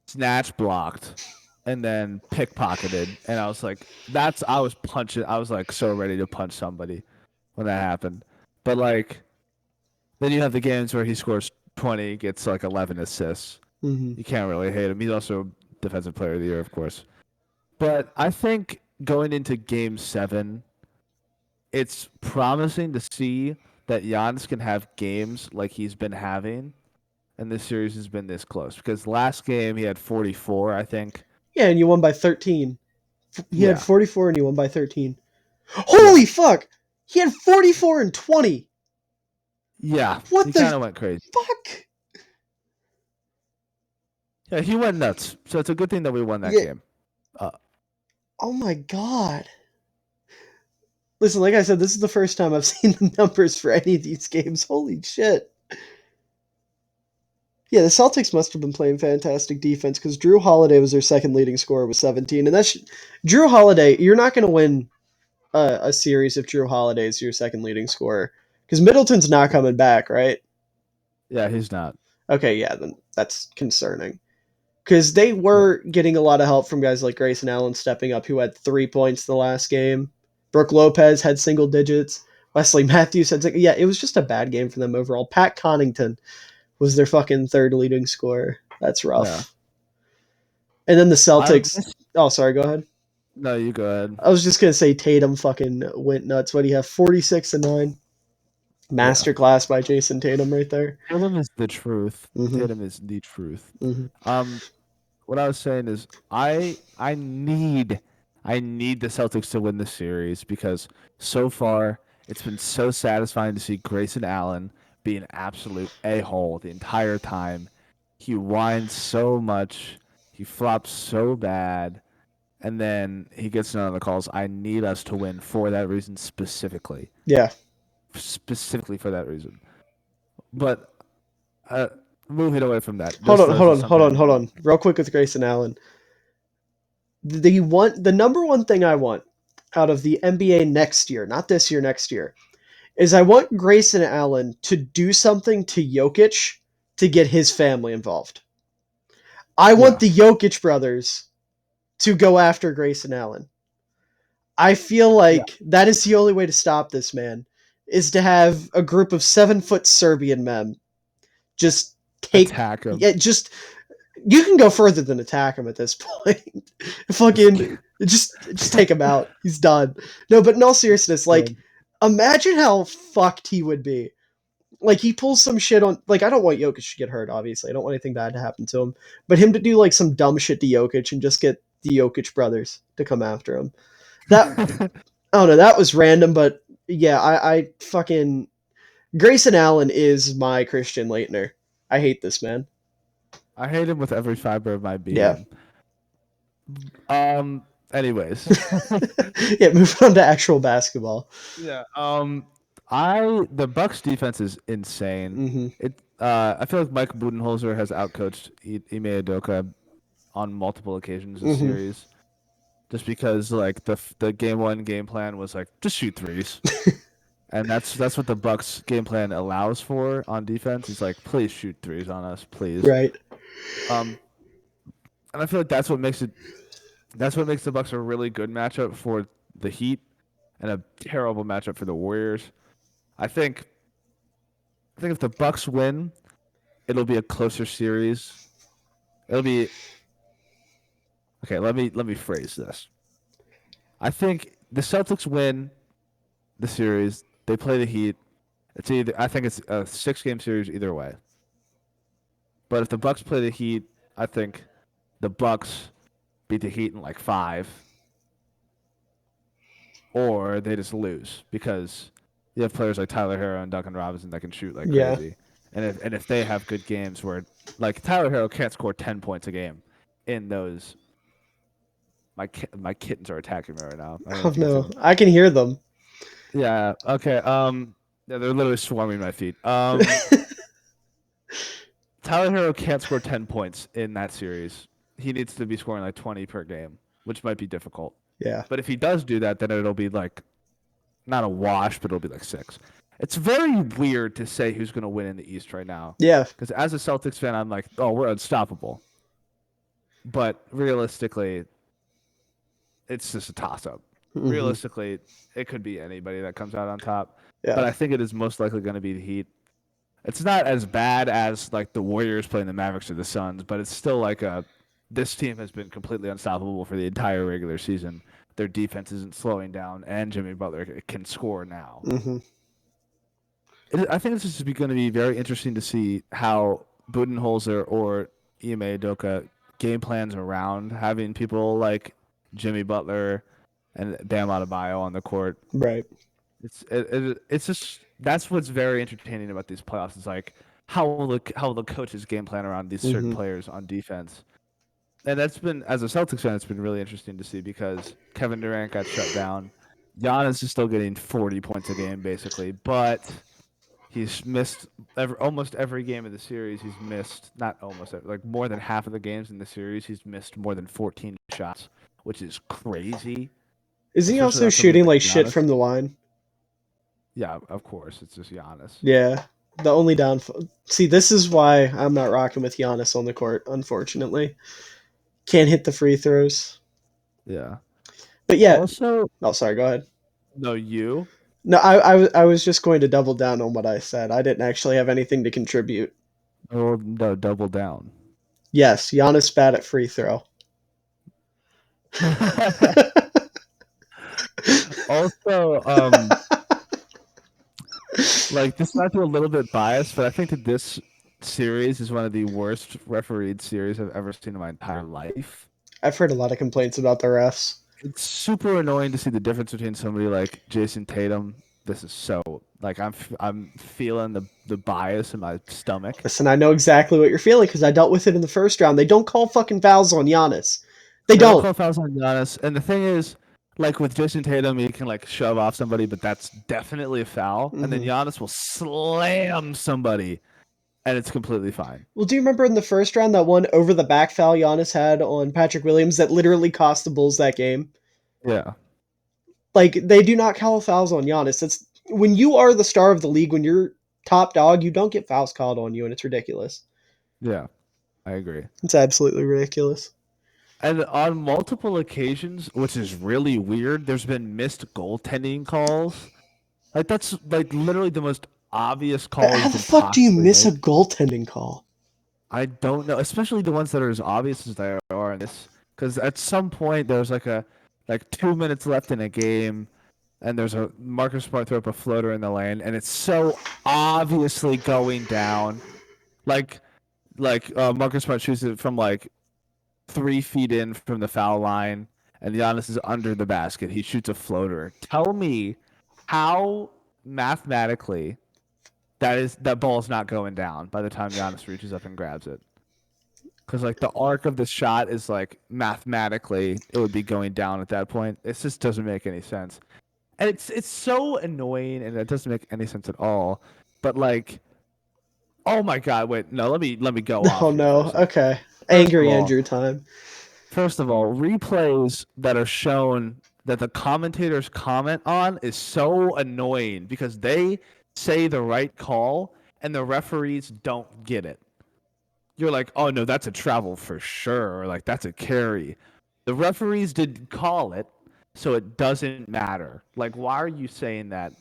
snatch blocked and then pickpocketed. And I was like, I was punching. I was like so ready to punch somebody when that happened. But like then you have the games where he scores 20, gets like 11 assists. Hmm. You can't really hate him. He's also defensive player of the year, of course. But I think going into Game 7, it's promising to see that Giannis can have games like he's been having, and this series has been this close. Because last game he had 44, I think. Yeah, and you won by 13. He had Yeah, 44 and you won by 13. yeah, Holy fuck! He had 44 and 20. yeah. What He the kind of went crazy. fuck? Yeah, he went nuts. So it's a good thing that we won that Yeah. game. Uh, Oh my god. Listen, like I said, this is the first time I've seen the numbers for any of these games. Holy shit. Yeah, the Celtics must have been playing fantastic defense because Drew Holiday was their second leading scorer with 17. And that's Drew Holiday. You're not going to win a series if Drew Holiday is your second leading scorer because Middleton's not coming back, right? yeah, he's not. Okay, yeah, then that's concerning because they Yeah, were getting a lot of help from guys like Grayson Allen stepping up, who had 3 points the last game. Brooke Lopez had single digits. Wesley Matthews had yeah. It was just a bad game for them overall. Pat Connaughton was their fucking third leading scorer. That's yeah. rough. And then the I Celtics. miss. Oh, sorry. Go ahead. No, you go ahead. I was just gonna say Tatum fucking went nuts. What do you have? 46 and 9. Yeah. Masterclass by Jason Tatum right there. Tatum is the truth. Mm-hmm. Tatum is the truth. Mm-hmm. Um, what I was saying is I need the Celtics to win the series because so far it's been so satisfying to see Grayson Allen be an absolute a-hole the entire time. He whines so much, he flops so bad, and then he gets none of the calls. I need us to win for that reason specifically. Yeah. Specifically for that reason. But uh, moving away from that, Hold on. this Hold is on. Hold something I on. Hold want. on. Real quick with Grayson Allen. The number one thing I want out of the NBA next year, not this year, next year, is I want Grayson Allen to do something to Jokic to get his family involved. I want Yeah, the Jokic brothers to go after Grayson Allen. I feel yeah, like that is the only way to stop this man is to have a group of 7 foot Serbian men just take attack him. yeah, just you can go further than attack him at this point. Fucking just take him out. He's done. No, but in all seriousness, like imagine how fucked he would be. Like he pulls some shit on like I don't want Jokic to get hurt, obviously. I don't want anything bad to happen to him. But him to do like some dumb shit to Jokic and just get the Jokic brothers to come after him. That I don't know, that was random, but yeah, I fucking Grayson Allen is my Christian Leitner. I hate this man. I hate him with every fiber of my Yeah. being. Anyways. Yeah, moving on to actual basketball. Yeah. The Bucks defense is insane. Hmm. I feel like Mike Budenholzer has outcoached Ime Udoka on multiple occasions this Hmm. series, just because like the game 1 game plan was like just shoot threes, and that's what the Bucks game plan allows for on defense. It's like please shoot threes on us, please. Right. Um, And I feel like that's what makes the Bucks a really good matchup for the Heat and a terrible matchup for the Warriors. I think if the Bucks win, it'll be a closer series. It'll be okay. Let me phrase this. I think the Celtics win the series. They play the Heat. I think it's a 6-game series either way. But if the Bucks play the Heat, I think the Bucks beat the Heat in like 5, or they just lose because you have players like Tyler Hero and Duncan Robinson that can shoot like Yeah. crazy. And if they have good games where like Tyler Hero can't score 10 points a game in those. My kittens are attacking me right now. I don't know Oh if you can see no, them. I can hear them. Yeah. Okay. Yeah, they're literally swarming my feet. Tyler Hero can't score 10 points in that series. He needs to be scoring like 20 per game, which might be difficult. Yeah. But if he does do that, then it'll be like not a wash, but it'll be like 6. It's very weird to say who's going to win in the East right now. Yeah. Because as a Celtics fan, I'm like, oh, we're unstoppable. But realistically, it's just a toss-up. Mm-hmm. Realistically, it could be anybody that comes out on top. Yeah. But I think it is most likely going to be the Heat. It's not as bad as like the Warriors playing the Mavericks or the Suns, but it's still like this team has been completely unstoppable for the entire regular season. Their defense isn't slowing down, and Jimmy Butler can score now. Mm-hmm. I think it's just going to be very interesting to see how Budenholzer or Ime Udoka game plans around having people like Jimmy Butler and Bam Adebayo on the court. Right. It's just that's what's very entertaining about these playoffs. Is like how will the coaches game plan around these certain players on defense. And that's been, as a Celtics fan, it's been really interesting to see because Kevin Durant got shut down. Giannis is still getting 40 points a game, basically, but he's missed almost every game of the series. He's missed, not almost, like more than half of the games in the series, he's missed more than 14 shots, which is crazy. Isn't he Especially also on somebody shooting like like shit Giannis. from the line? Yeah, of course. It's just Giannis. Yeah. The only downfall. See, this is why I'm not rocking with Giannis on the court, unfortunately. Can't hit the free throws. Yeah. But yeah. Also, Oh, sorry, go ahead. no, you. No, I was just going to double down on what I said. I didn't actually have anything to contribute. Oh, no, double down. Yes, Giannis bad at free throw. Also, like this might be a little bit biased, but I think that this series is one of the worst refereed series I've ever seen in my entire life. I've heard a lot of complaints about the refs. It's super annoying to see the difference between somebody like Jason Tatum. This is so like I'm feeling the bias in my stomach. Listen, I know exactly what you're feeling because I dealt with it in the first round. They don't call fucking fouls on Giannis. They don't. Call fouls on Giannis, and the thing is, like with Jason Tatum, he can like shove off somebody, but that's definitely a foul. And then Giannis will slam somebody, and it's completely fine. Well, do you remember in the first round that one over the back foul Giannis had on Patrick Williams that literally cost the Bulls that game? Yeah. Like, they do not call fouls on Giannis. It's when you are the star of the league, when you're top dog, you don't get fouls called on you, and it's ridiculous. Yeah, I agree. It's absolutely ridiculous. And on multiple occasions, which is really weird, there's been missed goaltending calls. Like that's like literally the most obvious call. How the fuck do you miss a goaltending call? I don't know, especially the ones that are as obvious as they are in this. Because at some point there's like 2 minutes left in a game, and there's a Marcus Smart throw up a floater in the lane, and it's so obviously going down. Like Marcus Smart shoots it from like 3 feet in from the foul line, and Giannis is under the basket. He shoots a floater. Tell me how mathematically that ball is not going down by the time Giannis reaches up and grabs it. Because like the arc of the shot is like mathematically it would be going down at that point. It just doesn't make any sense, and it's so annoying, and it doesn't make any sense at all. But like, oh my god, wait, no, let me go off. Oh no, okay. Angry Andrew time. First of all, replays that are shown that the commentators comment on is so annoying because they say the right call and the referees don't get it. you're like, oh no, that's a travel for sure, or like that's a carry. The referees didn't call it, so it doesn't matter. Like, why are you saying that?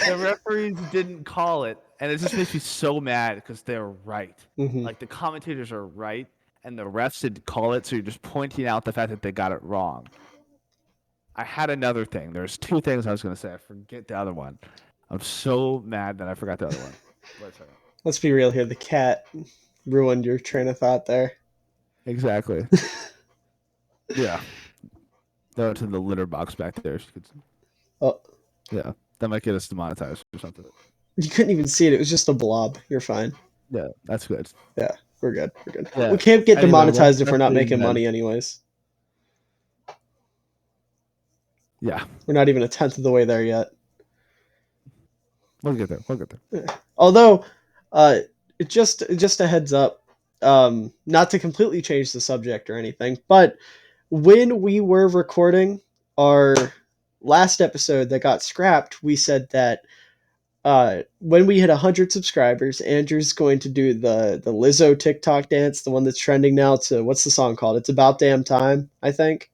The referees didn't call it, and it just makes me so mad because they're right. Mhm. Like the commentators are right, and the refs didn't call it, so you're just pointing out the fact that they got it wrong. I had another thing. There's two things I was going to say. I forget the other one. I'm so mad that I forgot the other one. Wait a second. Let's be real here. The cat ruined your train of thought there. Exactly. Yeah. Throw it to the litter box back there. Oh, Yeah. That might get us demonetized or something. you couldn't even see it. It was just a blob. You're fine. Yeah, that's good. Yeah, we're good. We're good. We Yeah. can't get Anyway, demonetized if we're that's not being making said. money, anyways. Yeah. We're not even a tenth of the way there yet. We'll get there. We'll get there. Although, just a heads up, not to completely change the subject or anything, but when we were recording our last episode that got scrapped, we said that when we hit 100 subscribers, Andrew's going to do the Lizzo TikTok dance, the one that's trending now. To what's the song called? It's About Damn Time, I think,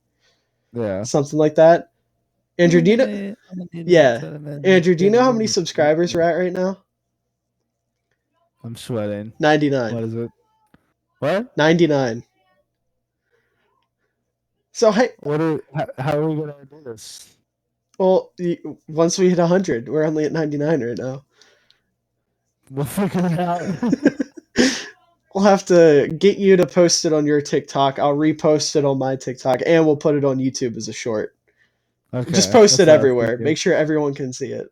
Yeah. something like that. Andrew, do you know? Yeah, Andrew, do you know how many subscribers we're at right now? I'm sweating. 99. What is it? What? 99. So How are we gonna do this? well, once we hit 100, we're only at 99 right now. We'll figure it out. We'll have to get you to post it on your TikTok. I'll repost it on my TikTok, and we'll put it on YouTube as a short. Just Okay, post that's it what I was everywhere. thinking. Make sure everyone can see it.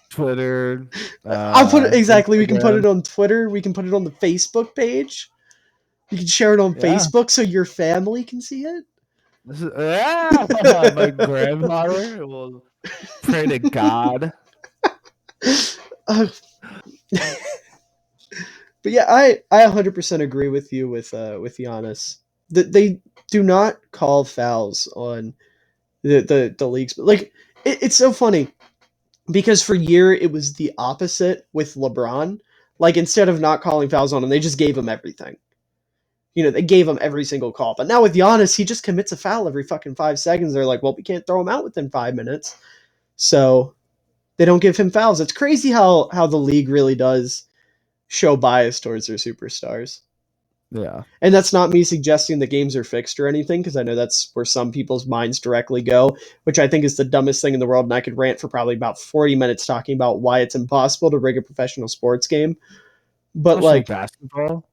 Twitter, I'll put it exactly. We can put Instagram. it on Twitter. We can put it on the Facebook page. You can share it on Yeah. Facebook so your family can see it. My grandfather will pray to God. Uh, but yeah, I 100% agree with you with Giannis. That they do not call fouls on the leagues, but like it's so funny because for year it was the opposite with LeBron. Like instead of not calling fouls on him, they just gave him everything. They gave him every single call. But now with Giannis, he just commits a foul every fucking 5 seconds. They're like, well, we can't throw him out within 5 minutes, so they don't give him fouls. It's crazy how the league really does show bias towards their superstars. Yeah. And that's not me suggesting the games are fixed or anything, because I know that's where some people's minds directly go, which I think is the dumbest thing in the world. And I could rant for probably about 40 minutes talking about why it's impossible to rig a professional sports game. But Especially like, basketball.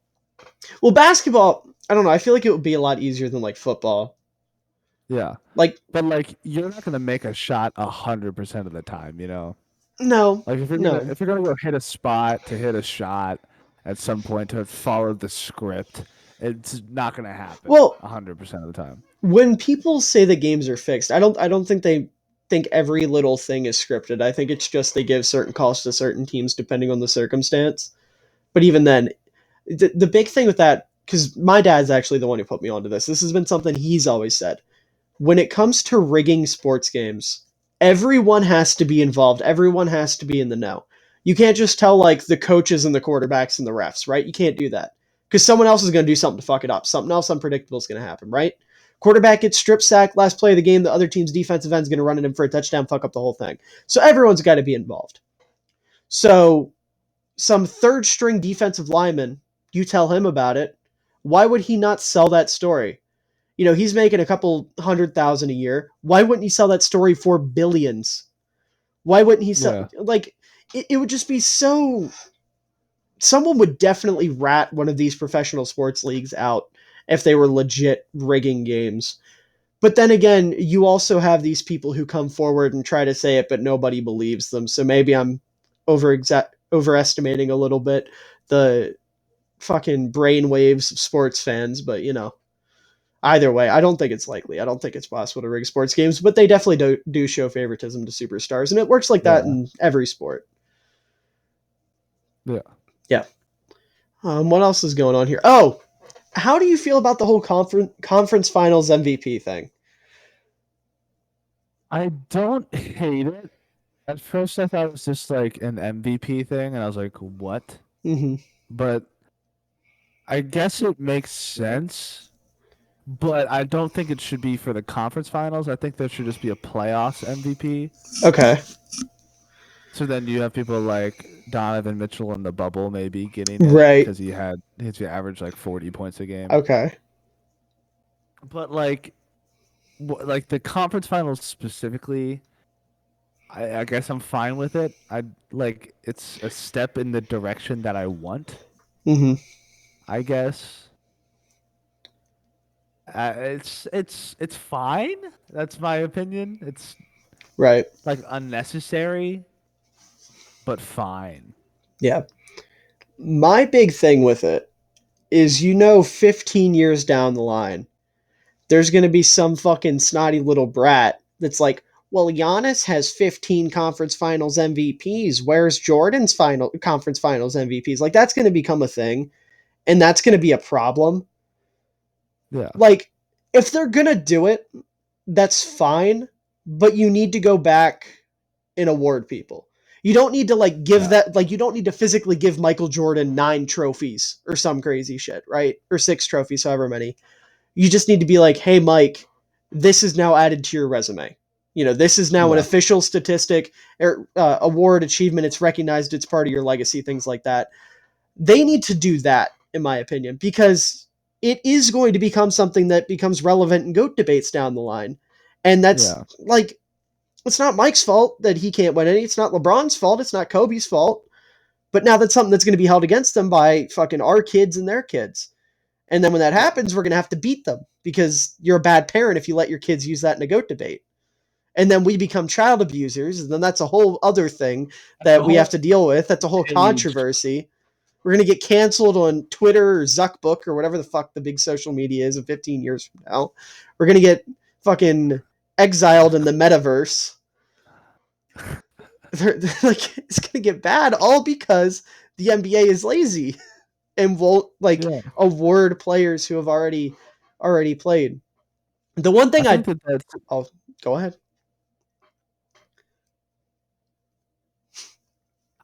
well, basketball, I don't know. I feel like it would be a lot easier than like football. Yeah. Like, But like you're not gonna make a shot 100% of the time, you know? no, Like no. if you're gonna go hit a spot to hit a shot at some point to follow the script, it's not gonna happen Well, 100% of the time. when people say the games are fixed, I don't think they think every little thing is scripted. I think it's just they give certain calls to certain teams depending on the circumstance. But even then, the big thing with that, because my dad's actually the one who put me onto this. This has been something he's always said. When it comes to rigging sports games, everyone has to be involved. Everyone has to be in the know. You can't just tell like the coaches and the quarterbacks and the refs, right? You can't do that because someone else is going to do something to fuck it up. Something else unpredictable is going to happen, right? Quarterback gets strip sacked last play of the game. The other team's defensive end is going to run it in for a touchdown, fuck up the whole thing. So everyone's got to be involved. So some third string defensive lineman, you tell him about it. Why would he not sell that story? He's making a couple 100,000 a year. Why wouldn't he sell that story for billions? Why wouldn't he sell? Yeah. Like, it would just be so. Someone would definitely rat one of these professional sports leagues out if they were legit rigging games. But then again, you also have these people who come forward and try to say it, but nobody believes them. So maybe I'm overestimating a little bit the fucking brainwaves of sports fans, but either way, I don't think it's likely. I don't think it's possible to rig sports games, but they definitely do show favoritism to superstars, and it works like that Yeah. in every sport. Yeah. Yeah. What else is going on here? Oh, how do you feel about the whole conference finals MVP thing? I don't hate it. At first I thought it was just like an MVP thing and I was like, "What?" Mm-hmm. but I guess it makes sense. But I don't think it should be for the conference finals. I think there should just be a playoffs MVP. Okay. So then you have people like Donovan Mitchell in the bubble maybe getting it Right. because he averaged like 40 points a game. Okay. But like the conference finals specifically, I guess I'm fine with it. I like it's a step in the direction that I want, Mm-hmm. I guess. It's fine. That's my opinion. It's Right. like unnecessary, but fine. Yeah. My big thing with it is, 15 years down the line, there's going to be some fucking snotty little brat that's like, well, Giannis has 15 conference finals MVPs. Where's Jordan's final conference finals MVPs? Like, that's going to become a thing, and that's going to be a problem. Yeah. Like, if they're going to do it, that's fine, but you need to go back and award people. You don't need to give Yeah. that, you don't need to physically give Michael Jordan 9 trophies or some crazy shit, right? Or 6 trophies, however many. You just need to be like, hey, Mike, this is now added to your resume. This is now an Yeah. official statistic or award achievement. It's recognized. It's part of your legacy, things like that. They need to do that, in my opinion, because it is going to become something that becomes relevant in GOAT debates down the line. And that's Yeah. it's not Mike's fault that he can't win any. It's not LeBron's fault. It's not Kobe's fault. But now that's something that's going to be held against them by fucking our kids and their kids. And then when that Yeah. happens, we're going to have to beat them because you're a bad parent if you let your kids use that in a GOAT debate. And then we become child abusers. And then that's a whole other thing That's that a we have whole to deal with. That's a whole page. controversy. We're going to get canceled on Twitter or Zuckbook or whatever the fuck the big social media is in 15 years from now. We're going to get fucking exiled in the metaverse. Like, it's going to get bad all because the NBA is lazy and won't Yeah. award players who have already played. The one I thing think that that's oh, go ahead.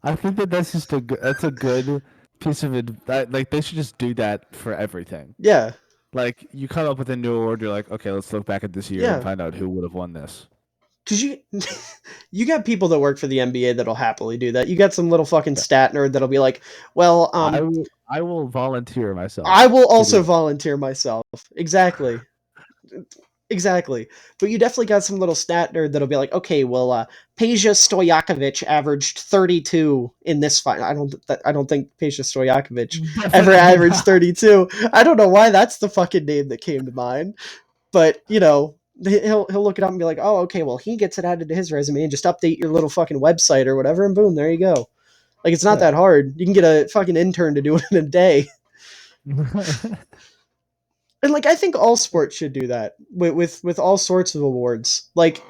I think that that's just that's a good piece of like they should just do that for everything. Yeah. Like you come up with a new award, you're like, okay, let's look back at this year and Yeah. find out who would have won this. Cuz you got people that work for the NBA that'll happily do that. You got some little fucking stat nerd that'll be like, "Well, I will volunteer I myself will to do also that. volunteer myself." Exactly. Exactly. But you definitely got some little stat nerd that'll be like, okay, well, Peja Stojakovic averaged 32 in this fight. I don't think Peja Stojakovic ever Definitely averaged not. 32. I don't know why that's the fucking name that came to mind. But, he'll look it up and be like, oh, okay, well, he gets it added to his resume and just update your little fucking website or whatever, and boom, there you go. Like, it's not Yeah. that hard. You can get a fucking intern to do it in a day. And I think all sports should do that with all sorts of awards. Like,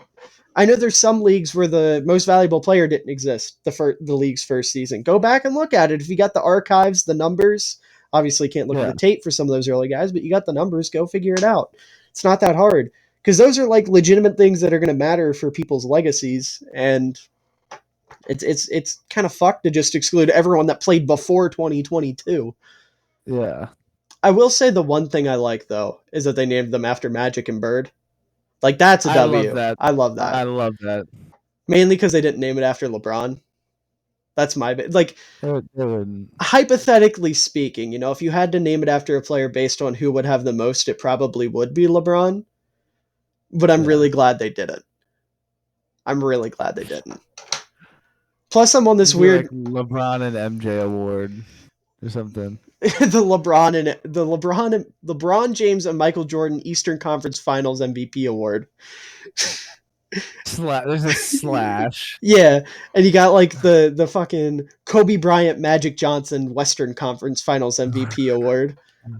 I know there's some leagues where the most valuable player didn't exist the league's first season. Go back and look at it. If you got the archives, the numbers, obviously can't look at Yeah. the tape for some of those early guys, but you got the numbers. Go figure it out. It's not that hard because those are legitimate things that are going to matter for people's legacies, and it's kind of fucked to just exclude everyone that played before 2022. Yeah. I will say the one thing I like though is that they named them after Magic and Bird. Like, that's a I love W. that. I love I that. love that. Mainly because they didn't name it after LeBron. That's my It wouldn't. hypothetically speaking, if you had to name it after a player based on who would have the most, it probably would be LeBron. But I'm Yeah. really glad they did it. I'm really glad they didn't. Plus, I'm on this It'd be like weird LeBron and MJ award or something. LeBron James and Michael Jordan Eastern Conference Finals MVP award. There's a slash. Yeah, and you got the fucking Kobe Bryant Magic Johnson Western Conference Finals MVP award.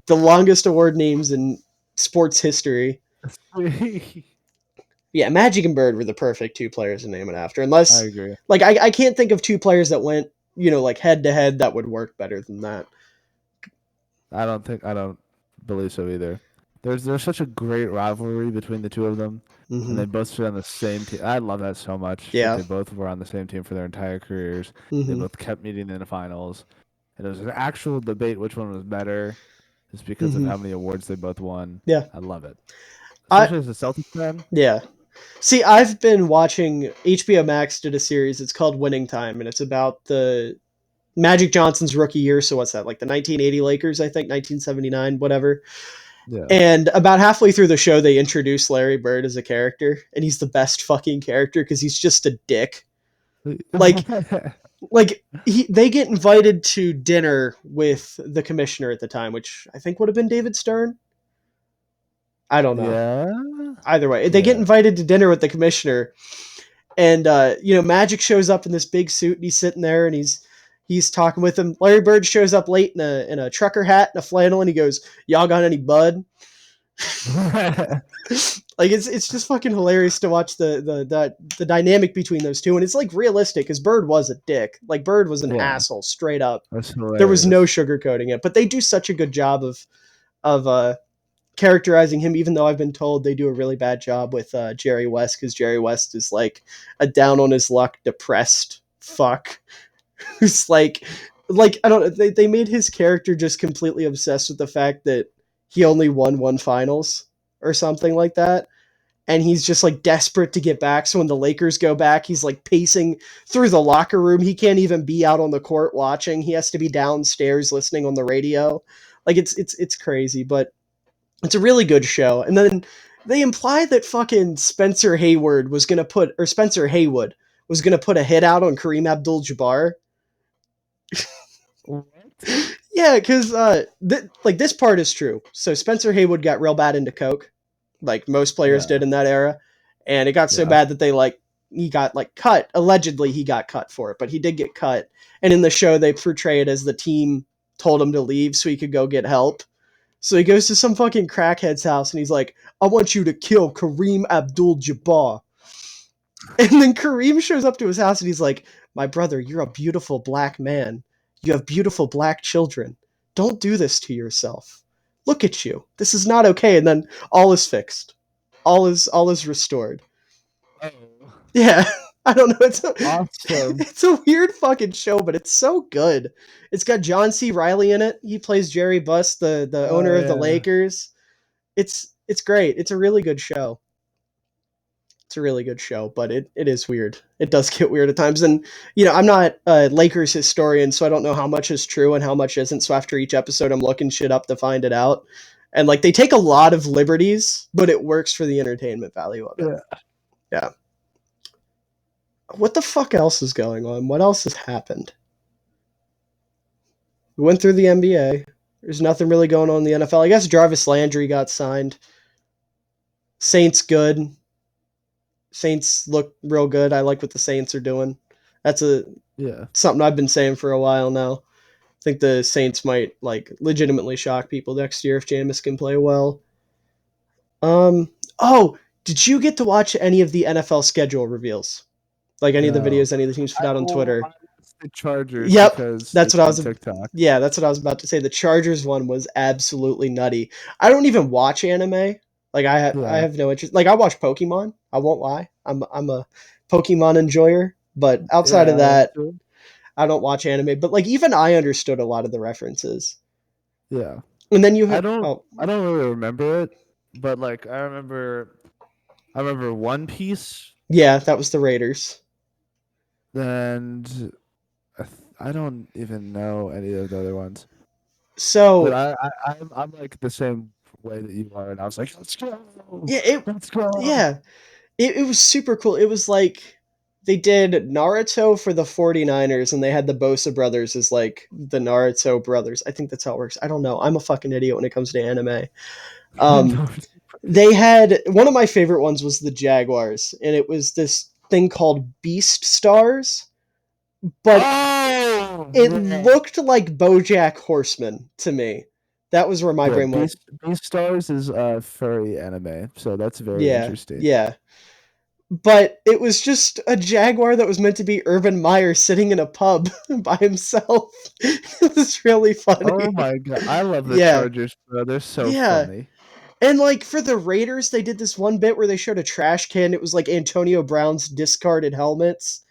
The longest award names in sports history. Yeah, Magic and Bird were the perfect two players to name it after. I Unless, agree. I can't think of two players that went, head to head that would work better than that. I don't believe so either. There's such a great rivalry between the two of them, and Hmm. they both sit on the same team. I love that so much that Yeah. they both were on the same team for their entire careers. They Hmm. both kept meeting in the finals, and it was an actual debate which one was better, just because of Hmm. how many awards they both won. Yeah. I love it, I especially as a Celtics fan. yeah. See, I've been watching HBO Max did a series. It's called Winning Time, and it's about the Magic Johnson's rookie year. So what's that? Like the 1980 Lakers, I think, 1979, whatever. Yeah. And about halfway through the show, they introduce Larry Bird as a character, and he's the best fucking character because he's just a dick. Like, they get invited to dinner with the commissioner at the time, which I think would have been David Stern. I don't know. Yeah. Either way, they get Yeah. invited to dinner with the commissioner, and Magic shows up in this big suit, and he's sitting there, and he's talking with him. Larry Bird shows up late in a trucker hat and a flannel, and he goes, "Y'all got any bud?" Like it's just fucking hilarious to watch the dynamic between those two, and it's like realistic because Bird was a dick. Like Bird was an Yeah. asshole, straight up. That's There was no hilarious. sugarcoating it, but they do such a good job of characterizing him. Even though I've been told they do a really bad job with Jerry West because Jerry West is like a down on his luck, depressed fuck who's like I don't know. They made his character just completely obsessed with the fact that he only won one finals or something like that. And he's just like desperate to get back. So when the Lakers go back, he's like pacing through the locker room. He can't even be out on the court watching. He has to be downstairs listening on the radio. Like it's crazy, but it's a really good show. And then they imply that fucking Spencer Haywood was gonna put a hit out on Kareem Abdul-Jabbar. What? Yeah, because like this part is true. So Spencer Haywood got real bad into coke, like most players Yeah. did in that era, and it got so Yeah. bad that he got like cut. Allegedly, he got cut for it, but he did get cut. And in the show, they portray it as the team told him to leave so he could go get help. So he goes to some fucking crackhead's house and he's like, "I want you to kill Kareem Abdul-Jabbar." And then Kareem shows up to his house and he's like, "My brother, you're a beautiful black man. You have beautiful black children. Don't do this to yourself. Look at you. This is not okay." And then all is fixed. All is restored. Oh, Yeah. I don't know. awesome. It's a weird fucking show, but it's so good. It's got John C. Reilly in it. He plays Jerry Buss, the Oh owner of the yeah. Lakers. It's great. It's a really good show. It's a really good show, but it is weird. It does get weird at times. And, I'm not a Lakers historian, so I don't know how much is true and how much isn't. So after each episode, I'm looking shit up to find it out. And, like, they take a lot of liberties, but it works for the entertainment value of it. Yeah. Yeah. What the fuck else is going on? What else has happened? We went through the NBA. There's nothing really going on in the NFL. I guess Jarvis Landry got signed. Saints good. Saints look real good. I like what the Saints are doing. That's Yeah. something I've been saying for a while now. I think the Saints might like legitimately shock people next year if Jameis can play well. Oh, did you get to watch any of the NFL schedule reveals? Like any of the No. videos any of the teams put out on I Twitter? watched the Chargers Yep, because that's it's what I on was. TikTok. Yeah, that's what I was about to say. The Chargers one was absolutely nutty. I don't even watch anime. Like I Yeah. have no interest. Like I watch Pokemon. I won't lie. I'm a Pokemon enjoyer. But outside of Yeah. that, I don't watch anime. But like even I understood a lot of the references. Yeah. And then you I had don't. oh I don't really remember it, but like I remember. I remember One Piece, yeah, that was the Raiders. and I don't even know any of the other ones. But So I'm like the same way that you are, and I was like, let's go, yeah, it let's go. yeah it was super cool. It was like they did Naruto for the 49ers and they had the Bosa brothers as like the Naruto brothers. I think that's how it works. I don't know. I'm a fucking idiot when it comes to anime. Um, No. they had one of my favorite ones was the Jaguars, and it was this thing called Beast Stars, but Oh it yeah, looked like BoJack Horseman to me. That was where my yeah. brain went. Beast Stars is a furry anime, so that's very Yeah, interesting. yeah. But it was just a jaguar that was meant to be Urban Meyer sitting in a pub by himself. It was really Oh funny. my god, I love the Yeah, Chargers, bro. They're so yeah. funny. And like for the Raiders, they did this one bit where they showed a trash can. It was like Antonio Brown's discarded helmets.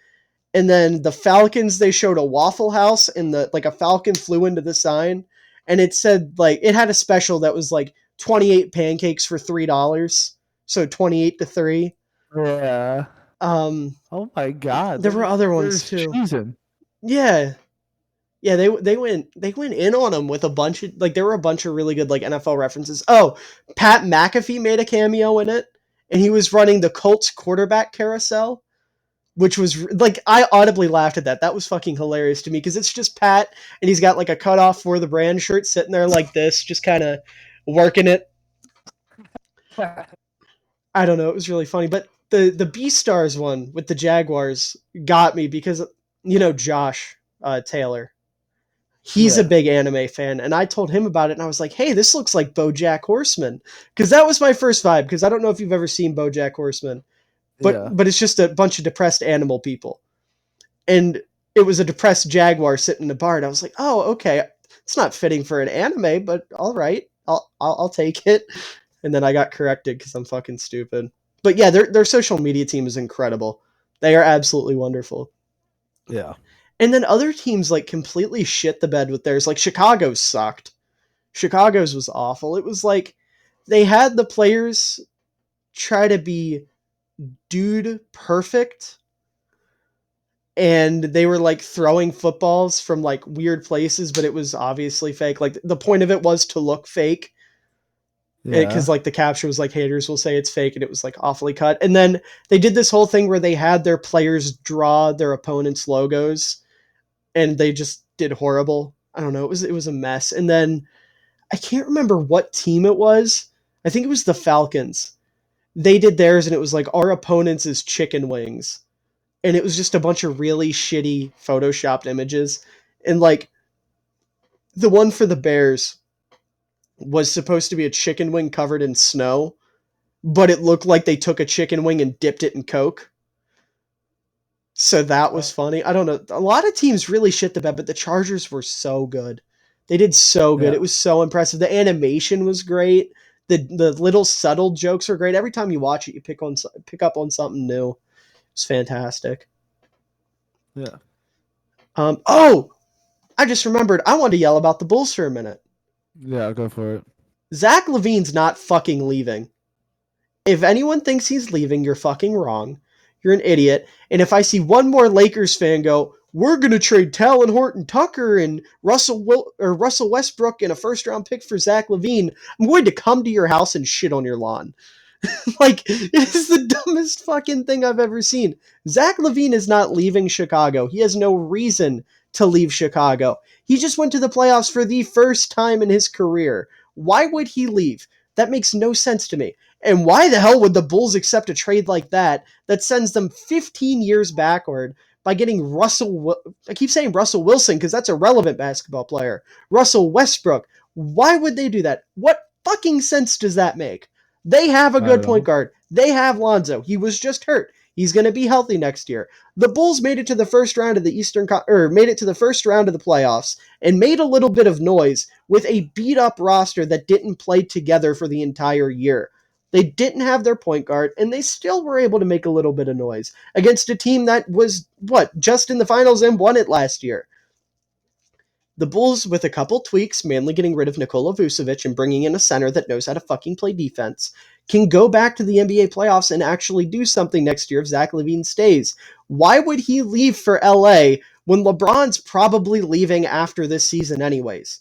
And then the Falcons, they showed a Waffle House, and a falcon flew into the sign, and it said like it had a special that was like 28 pancakes for $3, so 28 to 3. Yeah. Um, Oh my God. there were other They're ones too. cheesing. Yeah, yeah, they went in on him with a bunch of like there were a bunch of really good like NFL references. Oh, Pat McAfee made a cameo in it, and he was running the Colts quarterback carousel, which was like I audibly laughed at that. That was fucking hilarious to me because it's just Pat, and he's got like a cutoff for the brand shirt sitting there like this, just kind of working it. I don't know. It was really funny, but the B Stars one with the Jaguars got me because Josh Taylor. He's a Yeah. big anime fan, and I told him about it, and I was like, "Hey, this looks like BoJack Horseman," because that was my first vibe. Because I don't know if you've ever seen BoJack Horseman, but Yeah. it's just a bunch of depressed animal people, and it was a depressed jaguar sitting in a bar, and I was like, "Oh, okay, it's not fitting for an anime, but all right, I'll take it." And then I got corrected because I'm fucking stupid. But yeah, their social media team is incredible. They are absolutely wonderful. Yeah. And then other teams like completely shit the bed with theirs. Like Chicago sucked. Chicago's was awful. It was like they had the players try to be dude perfect, and they were like throwing footballs from like weird places, but it was obviously fake. Like the point of it was to look fake, because Yeah. like the capture was like haters will say it's fake, and it was like awfully cut. And then they did this whole thing where they had their players draw their opponents' logos, and they just did horrible. I don't know. It was a mess. And then I can't remember what team it was. I think it was the Falcons. They did theirs, and it was like our opponents is chicken wings, and it was just a bunch of really shitty photoshopped images. And like the one for the Bears was supposed to be a chicken wing covered in snow, but it looked like they took a chicken wing and dipped it in Coke. So that was funny. I don't know. A lot of teams really shit the bed, but the Chargers were so good. They did so good. Yeah. It was so impressive. The animation was great. The little subtle jokes were great. Every time you watch it, you pick up on something new. It's fantastic. Yeah. Oh, I just remembered. I wanted to yell about the Bulls for a minute. Yeah. Go for it. Zach LaVine's not fucking leaving. If anyone thinks he's leaving, you're fucking wrong. You're an idiot. And if I see one more Lakers fan go, we're gonna trade Talon Horton Tucker and Russell Westbrook and a first round pick for Zach LaVine, I'm going to come to your house and shit on your lawn. Like, it is the dumbest fucking thing I've ever seen. Zach LaVine is not leaving Chicago. He has no reason to leave Chicago. He just went to the playoffs for the first time in his career. Why would he leave? That makes no sense to me. And why the hell would the Bulls accept a trade like that sends them 15 years backward by getting I keep saying Russell Wilson because that's a relevant basketball player. Russell Westbrook. Why would they do that? What fucking sense does that make? They have a Not good at point all. guard. They have Lonzo. He was just hurt. He's going to be healthy next year. The Bulls made it to the first round of the made it to the first round of the playoffs and made a little bit of noise with a beat up roster that didn't play together for the entire year. They didn't have their point guard, and they still were able to make a little bit of noise against a team that was just in the finals and won it last year. The Bulls, with a couple tweaks, mainly getting rid of Nikola Vucevic and bringing in a center that knows how to fucking play defense, can go back to the NBA playoffs and actually do something next year if Zach LaVine stays. Why would he leave for LA when LeBron's probably leaving after this season anyways?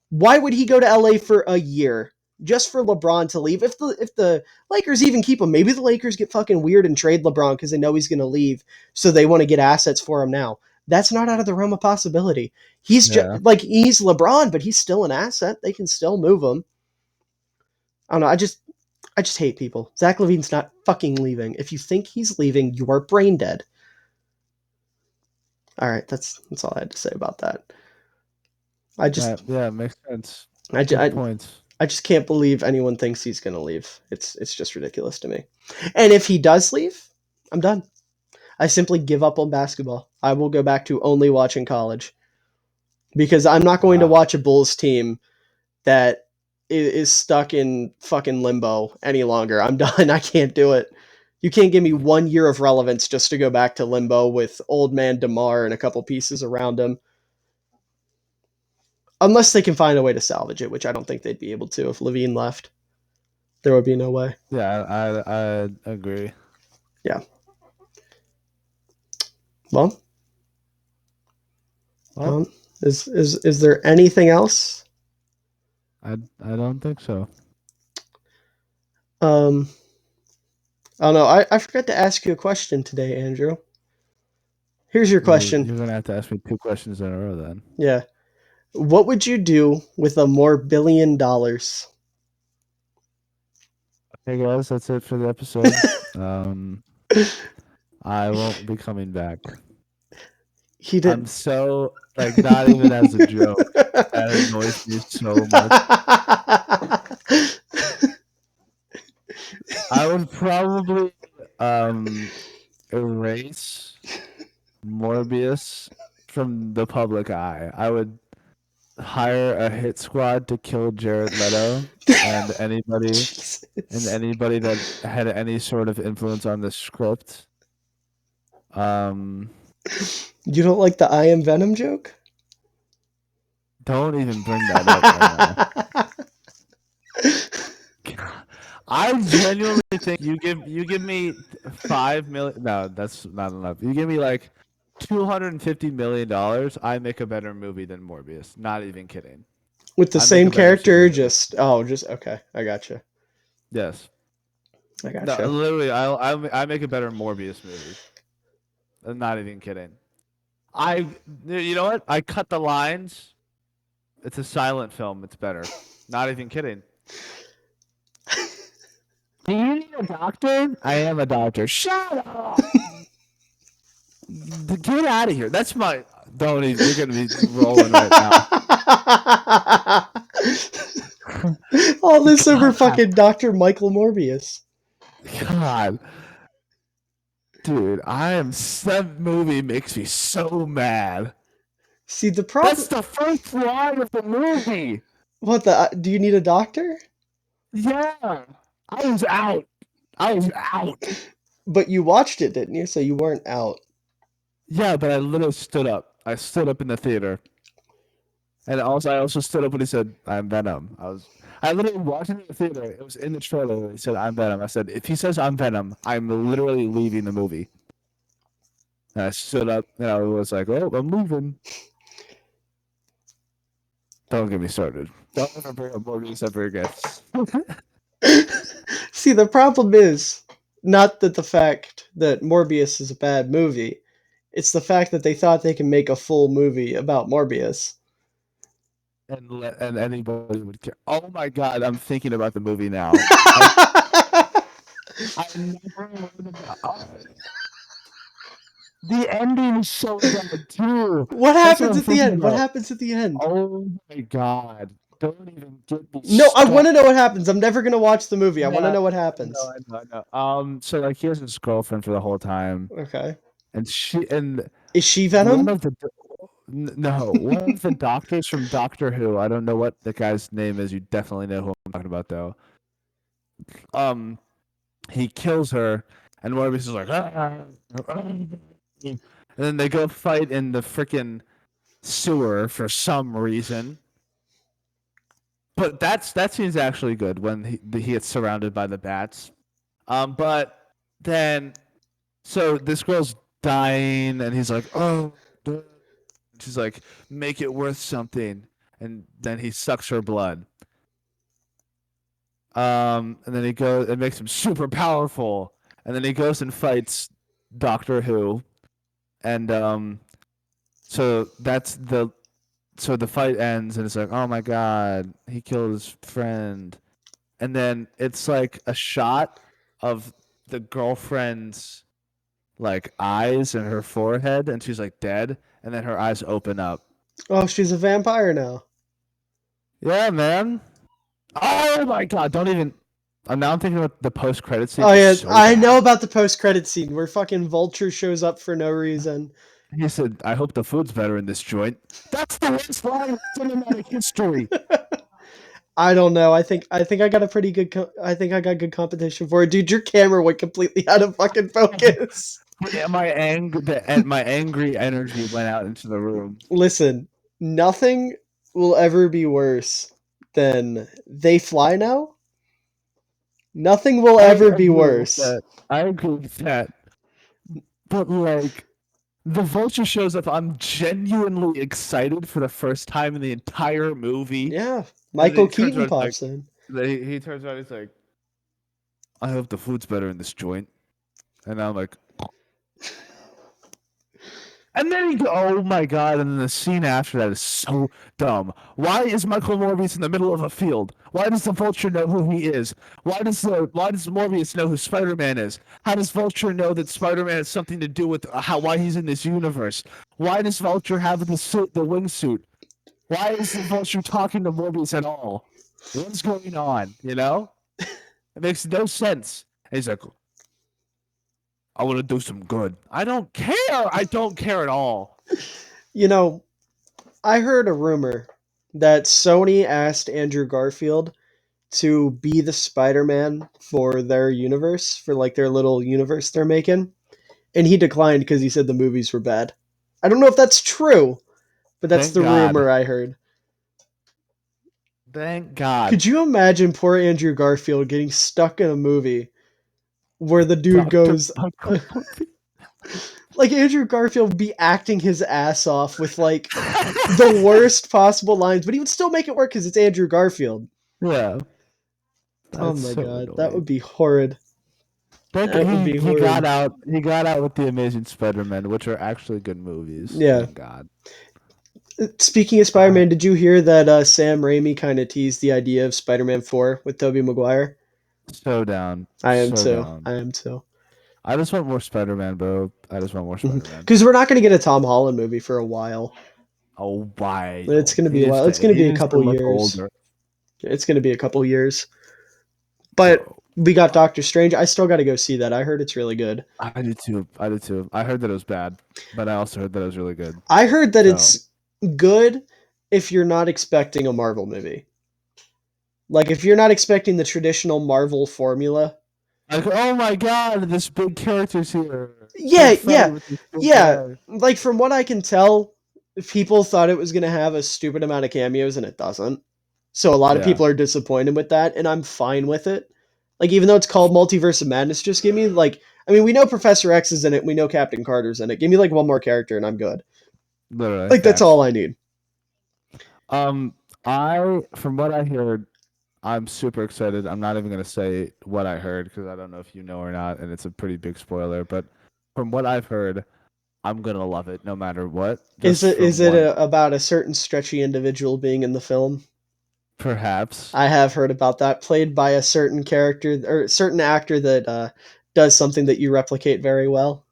Why would he go to LA for a year just for LeBron to leave? If the Lakers even keep him, maybe the Lakers get fucking weird and trade LeBron because they know he's going to leave, so they want to get assets for him now. That's not out of the realm of possibility. He's just Yeah. like he's LeBron, but he's still an asset. They can still move him. I don't know. I just hate people. Zach LaVine's not fucking leaving. If you think he's leaving, you are brain dead. All right, that's all I had to say about that. I just Yeah. Makes sense. I, Good I, points. I just can't believe anyone thinks he's going to leave. It's just ridiculous to me. And if he does leave, I'm done. I simply give up on basketball. I will go back to only watching college because I'm not going to Wow. watch a Bulls team that is stuck in fucking limbo any longer. I'm done. I can't do it. You can't give me 1 year of relevance just to go back to limbo with old man DeMar and a couple pieces around him. Unless they can find a way to salvage it, which I don't think they'd be able to if Levine left. There would be no way. Yeah, I agree. Yeah. Well, is there anything else? I don't think so. Oh no, I forgot to ask you a question today, Andrew. Here's your Well, question. you're gonna have to ask me 2 questions in a row then. Yeah. What would you do with $1 billion? Hey guys, that's it for the episode. I won't be coming back. He I'm did. so like not even as a joke. That annoys me so much. I would probably erase Morbius from the public eye. I would hire a hit squad to kill Jared Leto and anybody that had any sort of influence on the script. You don't like the I am Venom joke? Don't even bring that up right now. I genuinely think you give me 5 million. No, that's not enough. You give me like $250 million. I make a better movie than Morbius. Not even kidding. With the I make same a better character, superhero. just okay. I gotcha. Yes. I No, gotcha. literally, I make a better Morbius movie. I'm not even kidding. You know what? I cut the lines. It's a silent film. It's better. Not even kidding. Do you need a doctor? I am a doctor. Shut up. Get out of here. That's my. Don't even. You're gonna be rolling right now. All this over God. fucking Dr. Michael Morbius. God. Dude, that movie makes me so mad. See, the problem. That's the first line of the movie. What the? Do you need a doctor? Yeah. I was out. But you watched it, didn't you? So you weren't out. Yeah, but I literally stood up. I stood up in the theater. And also, I also stood up when he said, "I'm Venom." I literally watched it in the theater. It was in the trailer. He said, "I'm Venom." I said, "If he says I'm Venom, I'm literally leaving the movie." And I stood up and I was like, "Oh, I'm moving." Don't get me started. Don't ever bring up Morbius ever again. See, the problem is not that the fact that Morbius is a bad movie. It's the fact that they thought they can make a full movie about Morbius. And anybody would care. Oh my god, I'm thinking about the movie now. I never heard about. The ending is so bad too. What That's what happens I'm at the thinking end? What about. happens at the end? Oh my god! Don't even get me No, I want to started. know what happens. I'm never gonna watch the movie. I want to Yeah, know what I happens. know, I know, I know. So like, he has his girlfriend for the whole time, Okay. and Is she one Venom? of the no, one of the doctors from Doctor Who. I don't know what the guy's name is. You definitely know who I'm talking about, though. He kills her, and Morbius is like, "Ah, and then they go fight in the freaking sewer for some reason. But that scene's actually good when he gets surrounded by the bats. But then so this girl's dying, and he's like, "Oh," she's like, "Make it worth something," and then he sucks her blood. And then he goes. It makes him super powerful, and then he goes and fights Doctor Who, and so the fight ends, and it's like, oh my god, he killed his friend, and then it's like a shot of the girlfriend's like eyes and her forehead, and she's like dead, and then her eyes open up. Oh, she's a vampire now. Yeah, man. Oh my god, don't even. I'm thinking about the post credit Oh scenes are yeah, so I know bad. about the post-credit scene where fucking Vulture shows up for no reason. He said, "I hope the food's better in this joint." That's the worst line in cinematic history. I don't know. I think I got a pretty good. I think I got good competition for it, dude. Your camera went completely out of fucking focus. Yeah, my angry energy went out into the room. Listen, nothing will ever be worse than They Fly Now. Nothing will I ever be agree with worse. that. I agree with that. But like the vulture shows up, I'm genuinely excited for the first time in the entire movie. Yeah, And then Michael he turns Keaton around, he's like, pops in. he turns around, he's like, I hope the food's better in this joint. And I'm like, and then he go, oh my god! And then the scene after that is so dumb. Why is Michael Morbius in the middle of a field? Why does the Vulture know who he is? Why does Morbius know who Spider-Man is? How does Vulture know that Spider-Man has something to do with why he's in this universe? Why does Vulture have the wingsuit? Why is the Vulture talking to Morbius at all? What's going on? You know, it makes no sense. And he's like, I want to do some good. I don't care. I don't care at all. You know, I heard a rumor that Sony asked Andrew Garfield to be the Spider-Man for their universe, for like their little universe they're making, and he declined because he said the movies were bad. I don't know if that's true, but that's Thank the God. rumor I heard. Thank God. Could you imagine poor Andrew Garfield getting stuck in a movie where the dude Dr. goes Michael Morphy. like Andrew Garfield would be acting his ass off with like the worst possible lines, but he would still make it work because it's Andrew Garfield. Yeah. Oh That's my so god, that would annoying. be horrid. That would be He got horrid. out with the Amazing Spider-Man, which are actually good movies. Yeah. Thank God. Speaking of I, Spider-Man, did you hear that Sam Raimi kind of teased the idea of Spider-Man 4 with Tobey Maguire? so down. I am So too. down. I am too. I just want more Spider-Man, bro. I just want more Spider-Man. Because we're not going to get a Tom Holland movie for a while. Oh, why It's though? going to be a while. It's going to He be a needs to couple look years. older, It's going to be a couple years. But bro. we got Doctor Strange. I still got to go see that. I heard it's really good. I did too. I did too. I heard that it was bad, but I also heard that it was really good. I heard that So it's good if you're not expecting a Marvel movie. Like if you're not expecting the traditional Marvel formula. like, oh my God, this big character's here. Yeah, Big fight yeah, with this big yeah. guy. Like from what I can tell, people thought it was going to have a stupid amount of cameos and it doesn't. So a lot of Yeah, people are disappointed with that and I'm fine with it. Like even though it's called Multiverse of Madness, just give me like I mean, we know Professor X is in it, we know Captain Carter's in it. Give me like one more character and I'm good. literally Like that's all facts. I need. Um, I from what I heard, I'm super excited. I'm not even gonna say what I heard because I don't know if you know or not, and it's a pretty big spoiler. But from what I've heard, I'm gonna love it no matter what. Is Just it from one, about a certain stretchy individual being in the film? perhaps. I have heard about that, played by a certain character or certain actor that does something that you replicate very well.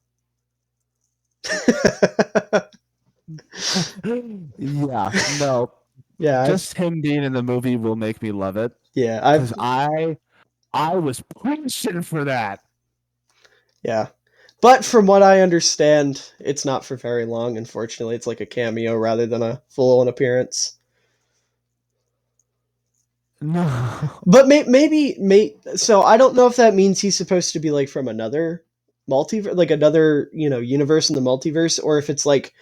Yeah, no, yeah, I've just him being in the movie will make me love it yeah, I've because I was pushing for that. yeah. But from what I understand, it's not for very long. Unfortunately, it's like a cameo rather than a full-on appearance. No, But so I don't know if that means he's supposed to be like from another multiverse, like another universe in the multiverse, or if it's like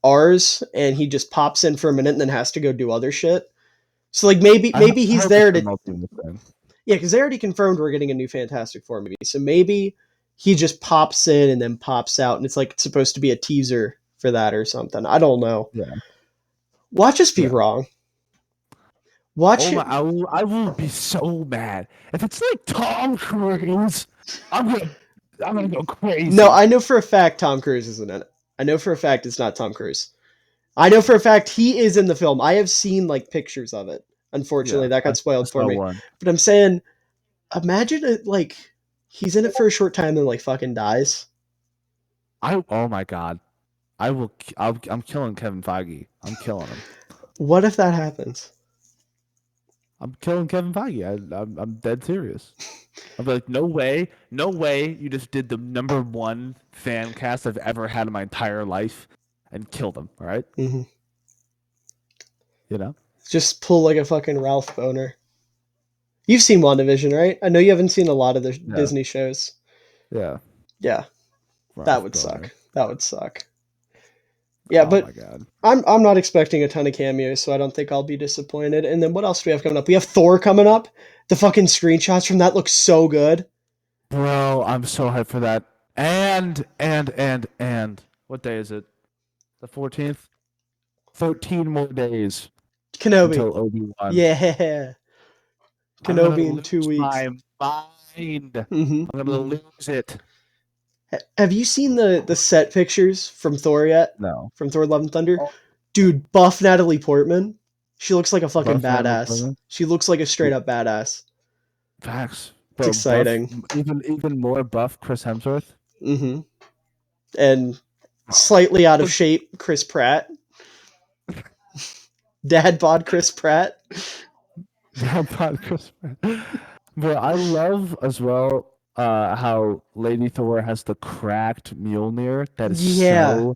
ours and he just pops in for a minute and then has to go do other shit. So like maybe I he's hope it's there the to multiverse thing. yeah, because they already confirmed we're getting a new Fantastic Four movie. So maybe he just pops in and then pops out, and it's like it's supposed to be a teaser for that or something. I don't know. Yeah, Watch us be yeah. wrong. Watch Oh my! it. I will be so mad if it's like Tom Cruise. I'm gonna I'm gonna go No, crazy. I know for a fact Tom Cruise isn't in it. I know for a fact it's not Tom Cruise. I know for a fact he is in the film. I have seen like pictures of it. Unfortunately, Yeah, that got I spoiled for saw me. one. But I'm saying, imagine it like he's in it for a short time and like fucking dies. I oh my god! I will. I'm killing Kevin Feige. I'm killing him. What if that happens? I'm killing Kevin Feige. I'm dead serious. I'll be like, no way, no way. You just did the #1 fan cast I've ever had in my entire life, and killed him. All right, Mm-hmm. you know. Just pull like a fucking Ralph Boner. You've seen WandaVision, right? I know you haven't seen a lot of the Yeah. Disney shows. Yeah. Yeah, that Rough would boner. suck. That would suck. Yeah, Oh but my god. I'm not expecting a ton of cameos, so I don't think I'll be disappointed. And then what else do we have coming up? We have Thor coming up. The fucking screenshots from that look so good. Bro, I'm so hyped for that. And what day is it? The 14th? 13 more days Kenobi. until Obi-Wan. Yeah. I'm gonna Kenobi in 2 lose weeks. my mind. Hmm. I'm gonna Hmm. lose it. Have you seen the set pictures from Thor yet? No. From Thor Love and Thunder? Oh, Dude, buff Natalie Portman. She looks like a fucking buff Natalie badass. Portman. She looks like a straight up badass. Facts. It's Bro, buff exciting. even more buff Chris Hemsworth. Hmm. And slightly out of shape, Chris Pratt. Dad bod Chris Pratt. That pod Chris. But I love as well how Lady Thor has the cracked Mjolnir. That is Yeah. so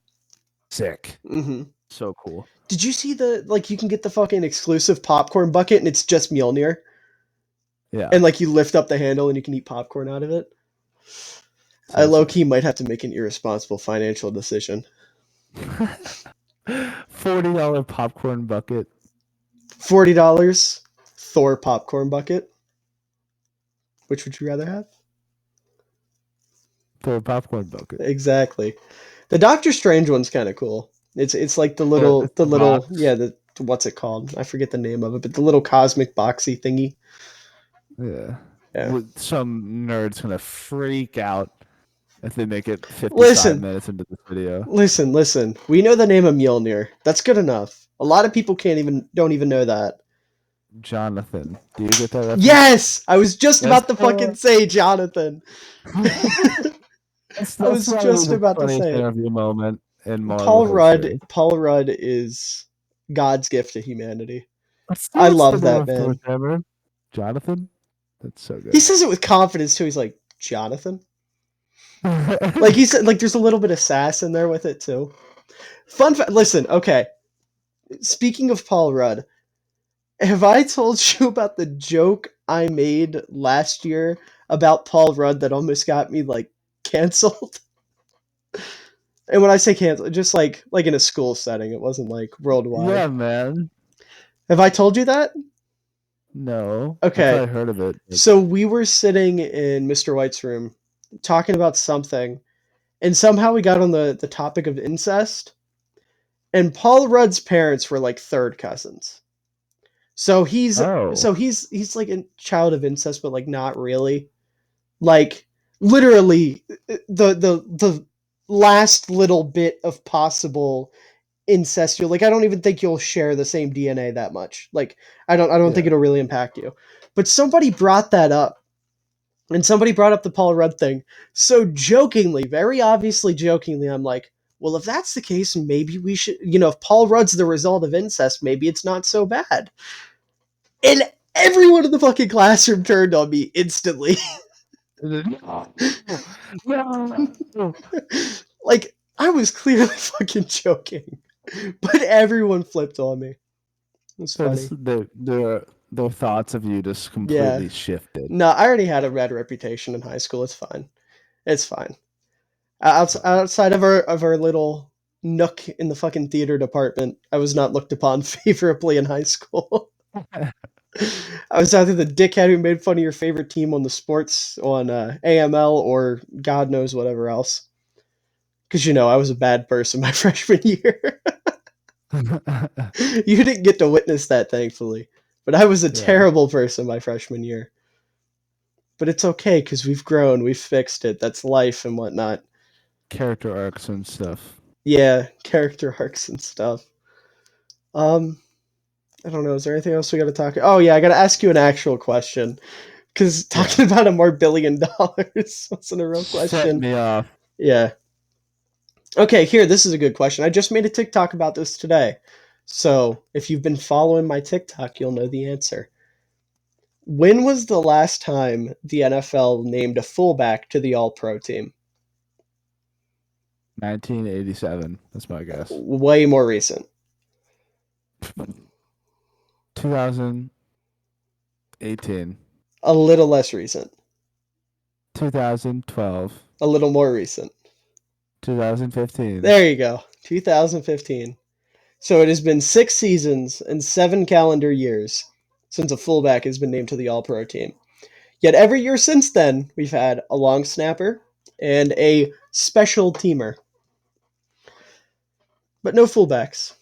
sick. Hmm. So cool. Did you see the like you can get the fucking exclusive popcorn bucket and it's just Mjolnir? Yeah. And like you lift up the handle and you can eat popcorn out of it? I So low sick. key might have to make an irresponsible financial decision. $40 popcorn bucket. $40 Thor popcorn bucket. Which would you rather have? For a popcorn bucket. Exactly. The Doctor Strange one's kind of cool. It's like It's the the little box. yeah the what's it called? I forget the name of it, but the little cosmic boxy thingy. Yeah. Yeah. With some nerds gonna freak out if they make it 55 Listen, minutes into this video. listen. We know the name of Mjolnir. That's good enough. A lot of people don't even know that. Jonathan. Do you get that reference? Yes, I was just Yes. about to fucking say Jonathan. I That's was probably just the about to funniest say it. interview moment in Marvel history. Paul Rudd is God's gift to humanity. I What's the love name that of Thor's man. hammer? Jonathan? That's so He good. says it with confidence too. He's like, Jonathan? Like he said like there's a little bit of sass in there with it too. Fun fact, listen, okay. Speaking of Paul Rudd, have I told you about the joke I made last year about Paul Rudd that almost got me like canceled? And when I say canceled, just like in a school setting, it wasn't like worldwide. Yeah, man. Have I told you that? No. I've Okay. probably heard of it. But So we were sitting in Mr. White's room talking about something, and somehow we got on the topic of incest. And Paul Rudd's parents were like third cousins. So oh. he's like a child of incest, but like not really. Like literally the last little bit of possible incest. You're like, I don't even think you'll share the same DNA that much. Like I don't think Yeah. it'll really impact you. But somebody brought that up. And somebody brought up the Paul Rudd thing. So jokingly, very obviously jokingly, I'm like, well, if that's the case, maybe we should, if Paul Rudd's the result of incest, maybe it's not so bad. And everyone in the fucking classroom turned on me instantly. No. No. Like, I was clearly fucking joking. But everyone flipped on me. It was That's funny. their thoughts of you just Yeah. completely shifted. No, I already had a bad reputation in high school. It's fine. It's fine. Outside of our little nook in the fucking theater department, I was not looked upon favorably in high school. I was either the dickhead who made fun of your favorite team on the sports on AML or God knows whatever else. Because I was a bad person my freshman year. You didn't get to witness that, thankfully, but I was a Yeah. terrible person my freshman year. But it's okay because we've grown, we've fixed it. That's life and whatnot. Character arcs and stuff. Yeah, character arcs and stuff. Um, I don't know. Is there anything else we got to talk? Oh yeah, I got to ask you an actual question because Yeah. talking about a more $1 billion wasn't a real Set question. me off. Yeah. Okay, here. This is a good question. I just made a TikTok about this today. So if you've been following my TikTok, you'll know the answer. When was the last time the NFL named a fullback to the All Pro team? 1987. That's my guess. Way more recent. 2018. A little less recent. 2012. A little more recent. 2015. There you go. 2015. So it has been 6 seasons and 7 calendar years since a fullback has been named to the All-Pro team. Yet every year since then, we've had a long snapper and a special teamer. But no fullbacks.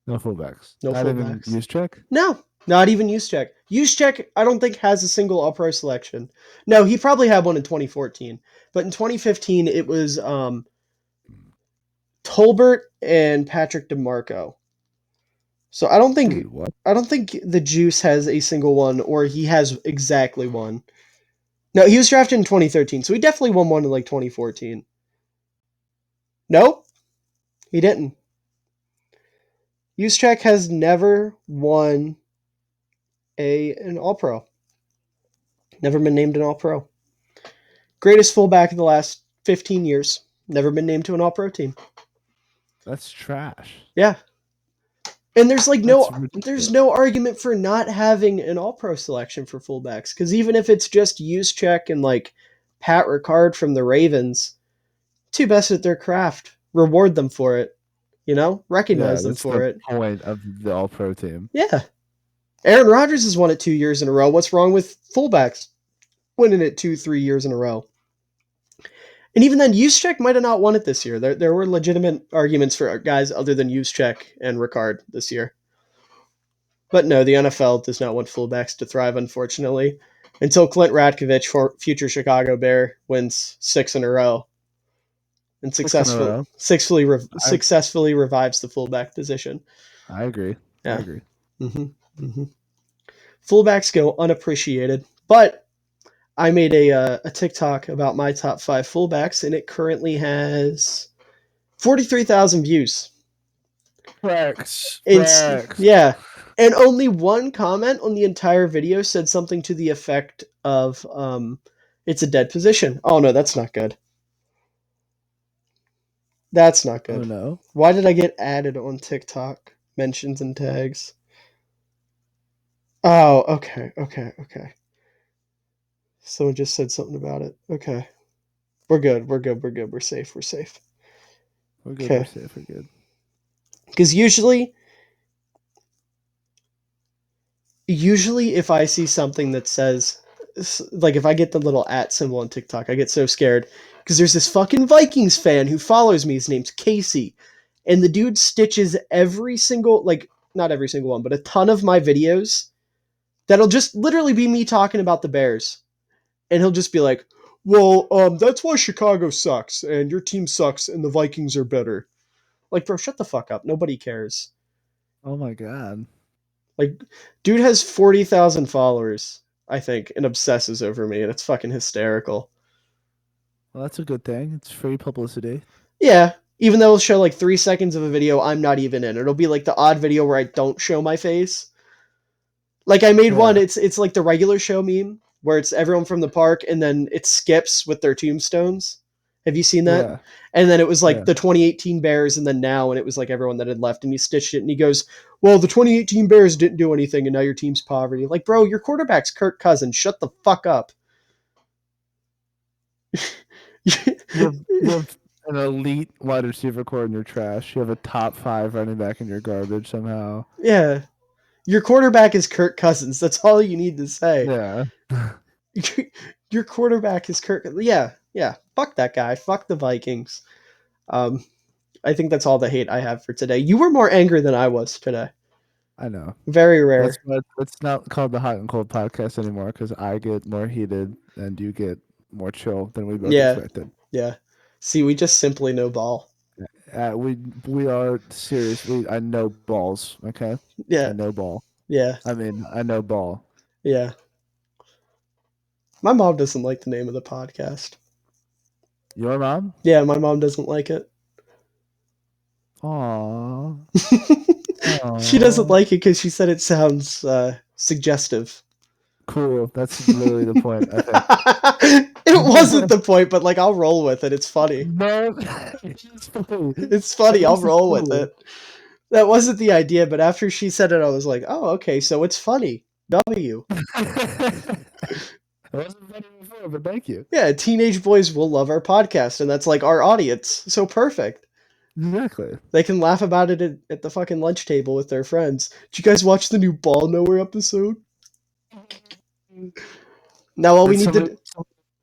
No fullbacks. No Not even fullbacks. Juszczyk? No, not even Juszczyk. Juszczyk, I don't think, has a single All-Pro selection. No, he probably had one in 2014. But in 2015, it was Tolbert and Patrick DeMarco. So I don't think Dude, what? the Juice has a single one, or he has exactly one. No, he was drafted in 2013, so he definitely won one in like 2014. Nope, he didn't. Juszczyk has never won an All-Pro. Never been named an All-Pro. Greatest fullback of the last 15 years. Never been named to an All-Pro team. That's trash. Yeah. And there's like That's there's ridiculous. no argument for not having an All-Pro selection for fullbacks, because even if it's just Juszczyk and like Pat Ricard from the Ravens, too best at their craft. Reward them for it. Yeah, Recognize them that's for the it. point of the All-Pro team. Yeah. Aaron Rodgers has won it 2 years in a row. What's wrong with fullbacks winning it 2-3 years in a row? And even then, Juszczyk might have not won it this year. There were legitimate arguments for guys other than Juszczyk and Ricard this year. But no, the NFL does not want fullbacks to thrive, unfortunately, until Clint Ratkovich, future Chicago Bear, wins 6 in a row and 6 in a row. successfully revives the fullback position. I agree. Yeah. I agree. Mm-hmm. Fullbacks go unappreciated, but I made a TikTok about my top 5 fullbacks, and it currently has 43,000 views. Facts. Yeah. And only one comment on the entire video said something to the effect of, it's a dead position. Oh no, that's not good. That's not good. Oh no. Why did I get added on TikTok? Mentions and tags. Oh, okay. Someone just said something about it. Okay. We're good. We're safe. We're good. Okay. We're safe. We're good. Because usually if I see something that says, like if I get the little @ symbol on TikTok, I get so scared because there's this fucking Vikings fan who follows me. His name's Casey, and the dude stitches every single, like not every single one, but a ton of my videos that'll just literally be me talking about the Bears, and he'll just be like, well, that's why Chicago sucks and your team sucks and the Vikings are better. Like, bro, shut the fuck up. Nobody cares. Oh my god. Like, dude has 40,000 followers, I think, and obsesses over me, and it's fucking hysterical. Well, that's a good thing. It's free publicity. Yeah, even though it'll show like 3 seconds of a video I'm not even in. It'll be like the odd video where I don't show my face. Like I made one, it's like the regular show meme where it's everyone from the park and then it skips with their tombstones. Have you seen that? Yeah. And then it was like the 2018 Bears and then now, and it was like everyone that had left, and he stitched it and he goes, well, the 2018 Bears didn't do anything and now your team's poverty. Like, bro, your quarterback's Kirk Cousins. Shut the fuck up. You have an elite wide receiver core in your trash. You have a top 5 running back in your garbage somehow. Yeah. Your quarterback is Kirk Cousins. That's all you need to say. Yeah. Your quarterback is Kirk. Yeah. Fuck that guy. Fuck the Vikings. I think that's all the hate I have for today. You were more angry than I was today. I know. Very rare. That's why it's not called the Hot and Cold podcast anymore, because I get more heated and you get more chill than we both expected. Yeah. See, we just simply know ball. We are serious. I know balls. Okay. Yeah. I know ball. Yeah. I mean, I know ball. Yeah. My mom doesn't like the name of the podcast. Your mom? Yeah, my mom doesn't like it. Aww. She doesn't like it because she said it sounds suggestive. Cool. That's literally the point, I think. It wasn't the point, but like I'll roll with it. It's funny. No, it's funny. It's funny. I'll roll with it. That wasn't the idea, but after she said it, I was like, oh, okay, so it's funny. W. wasn't funny before, but thank you. Yeah, teenage boys will love our podcast, and that's like our audience. So perfect. Exactly. They can laugh about it at the fucking lunch table with their friends. Did you guys watch the new Ball Nowhere episode? Now all we Then need somebody to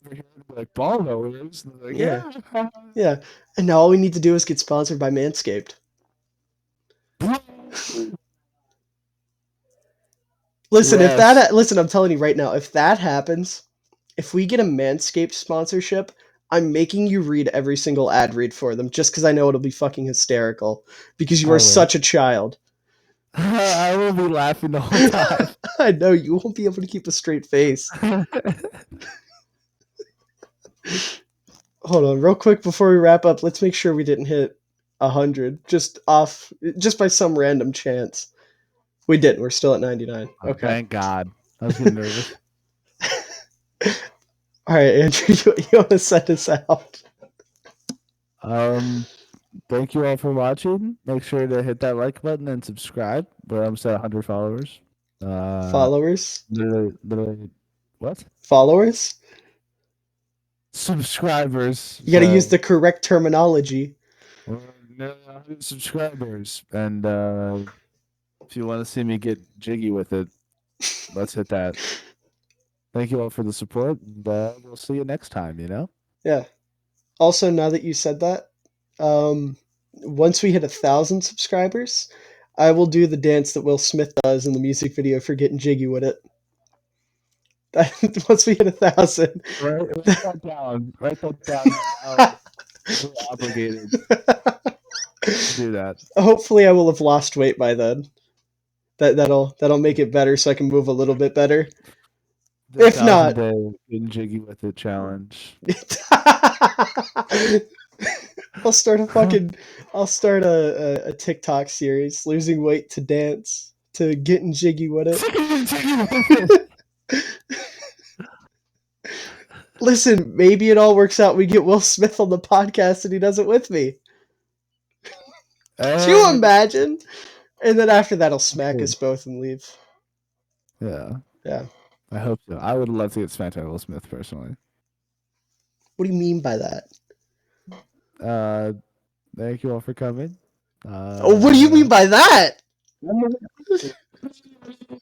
over here would be like, ball knowers. And they're like, yeah, yeah. yeah, and now all we need to do is get sponsored by Manscaped. Listen, if Yes. that listen, I'm telling you right now, if that happens, if we get a Manscaped sponsorship, I'm making you read every single ad read for them just because I know it'll be fucking hysterical because you I are will. such a child. I will be laughing the whole time. I know you won't be able to keep a straight face. Hold on, real quick before we wrap up, let's make sure we didn't hit 100 just by some random chance. We didn't. We're still at 99. Oh, Okay. thank God. I was getting nervous. All right, Andrew, you want to set us out? Um, Thank you all for watching. Make sure to hit that like button and subscribe. We're almost at 100 followers. Followers? Literally, what? Followers? Subscribers. You got to Sorry. use the correct terminology. We're nearly 100 subscribers. And if you want to see me get jiggy with it, let's hit that. Thank you all for the support. And we'll see you next time, you know? Yeah. Also, now that you said that, once we hit 1,000 subscribers, I will do the dance that Will Smith does in the music video for Getting Jiggy with It. Once we hit 1,000, Write that down. Write that down. We're obligated to do that. hopefully I will have lost weight by then. That'll make it better so I can move a little bit better. The If 1,000 not, day getting jiggy with it challenge. I'll start a TikTok series, losing weight to dance to getting jiggy with it. Listen, maybe it all works out. We get Will Smith on the podcast and he does it with me. Can you imagine? And then after that, I'll smack us both and leave. Yeah, Yeah. I hope so. I would love to get smacked by Will Smith personally. What do you mean by that? Thank you all for coming. Oh, what do you mean by that?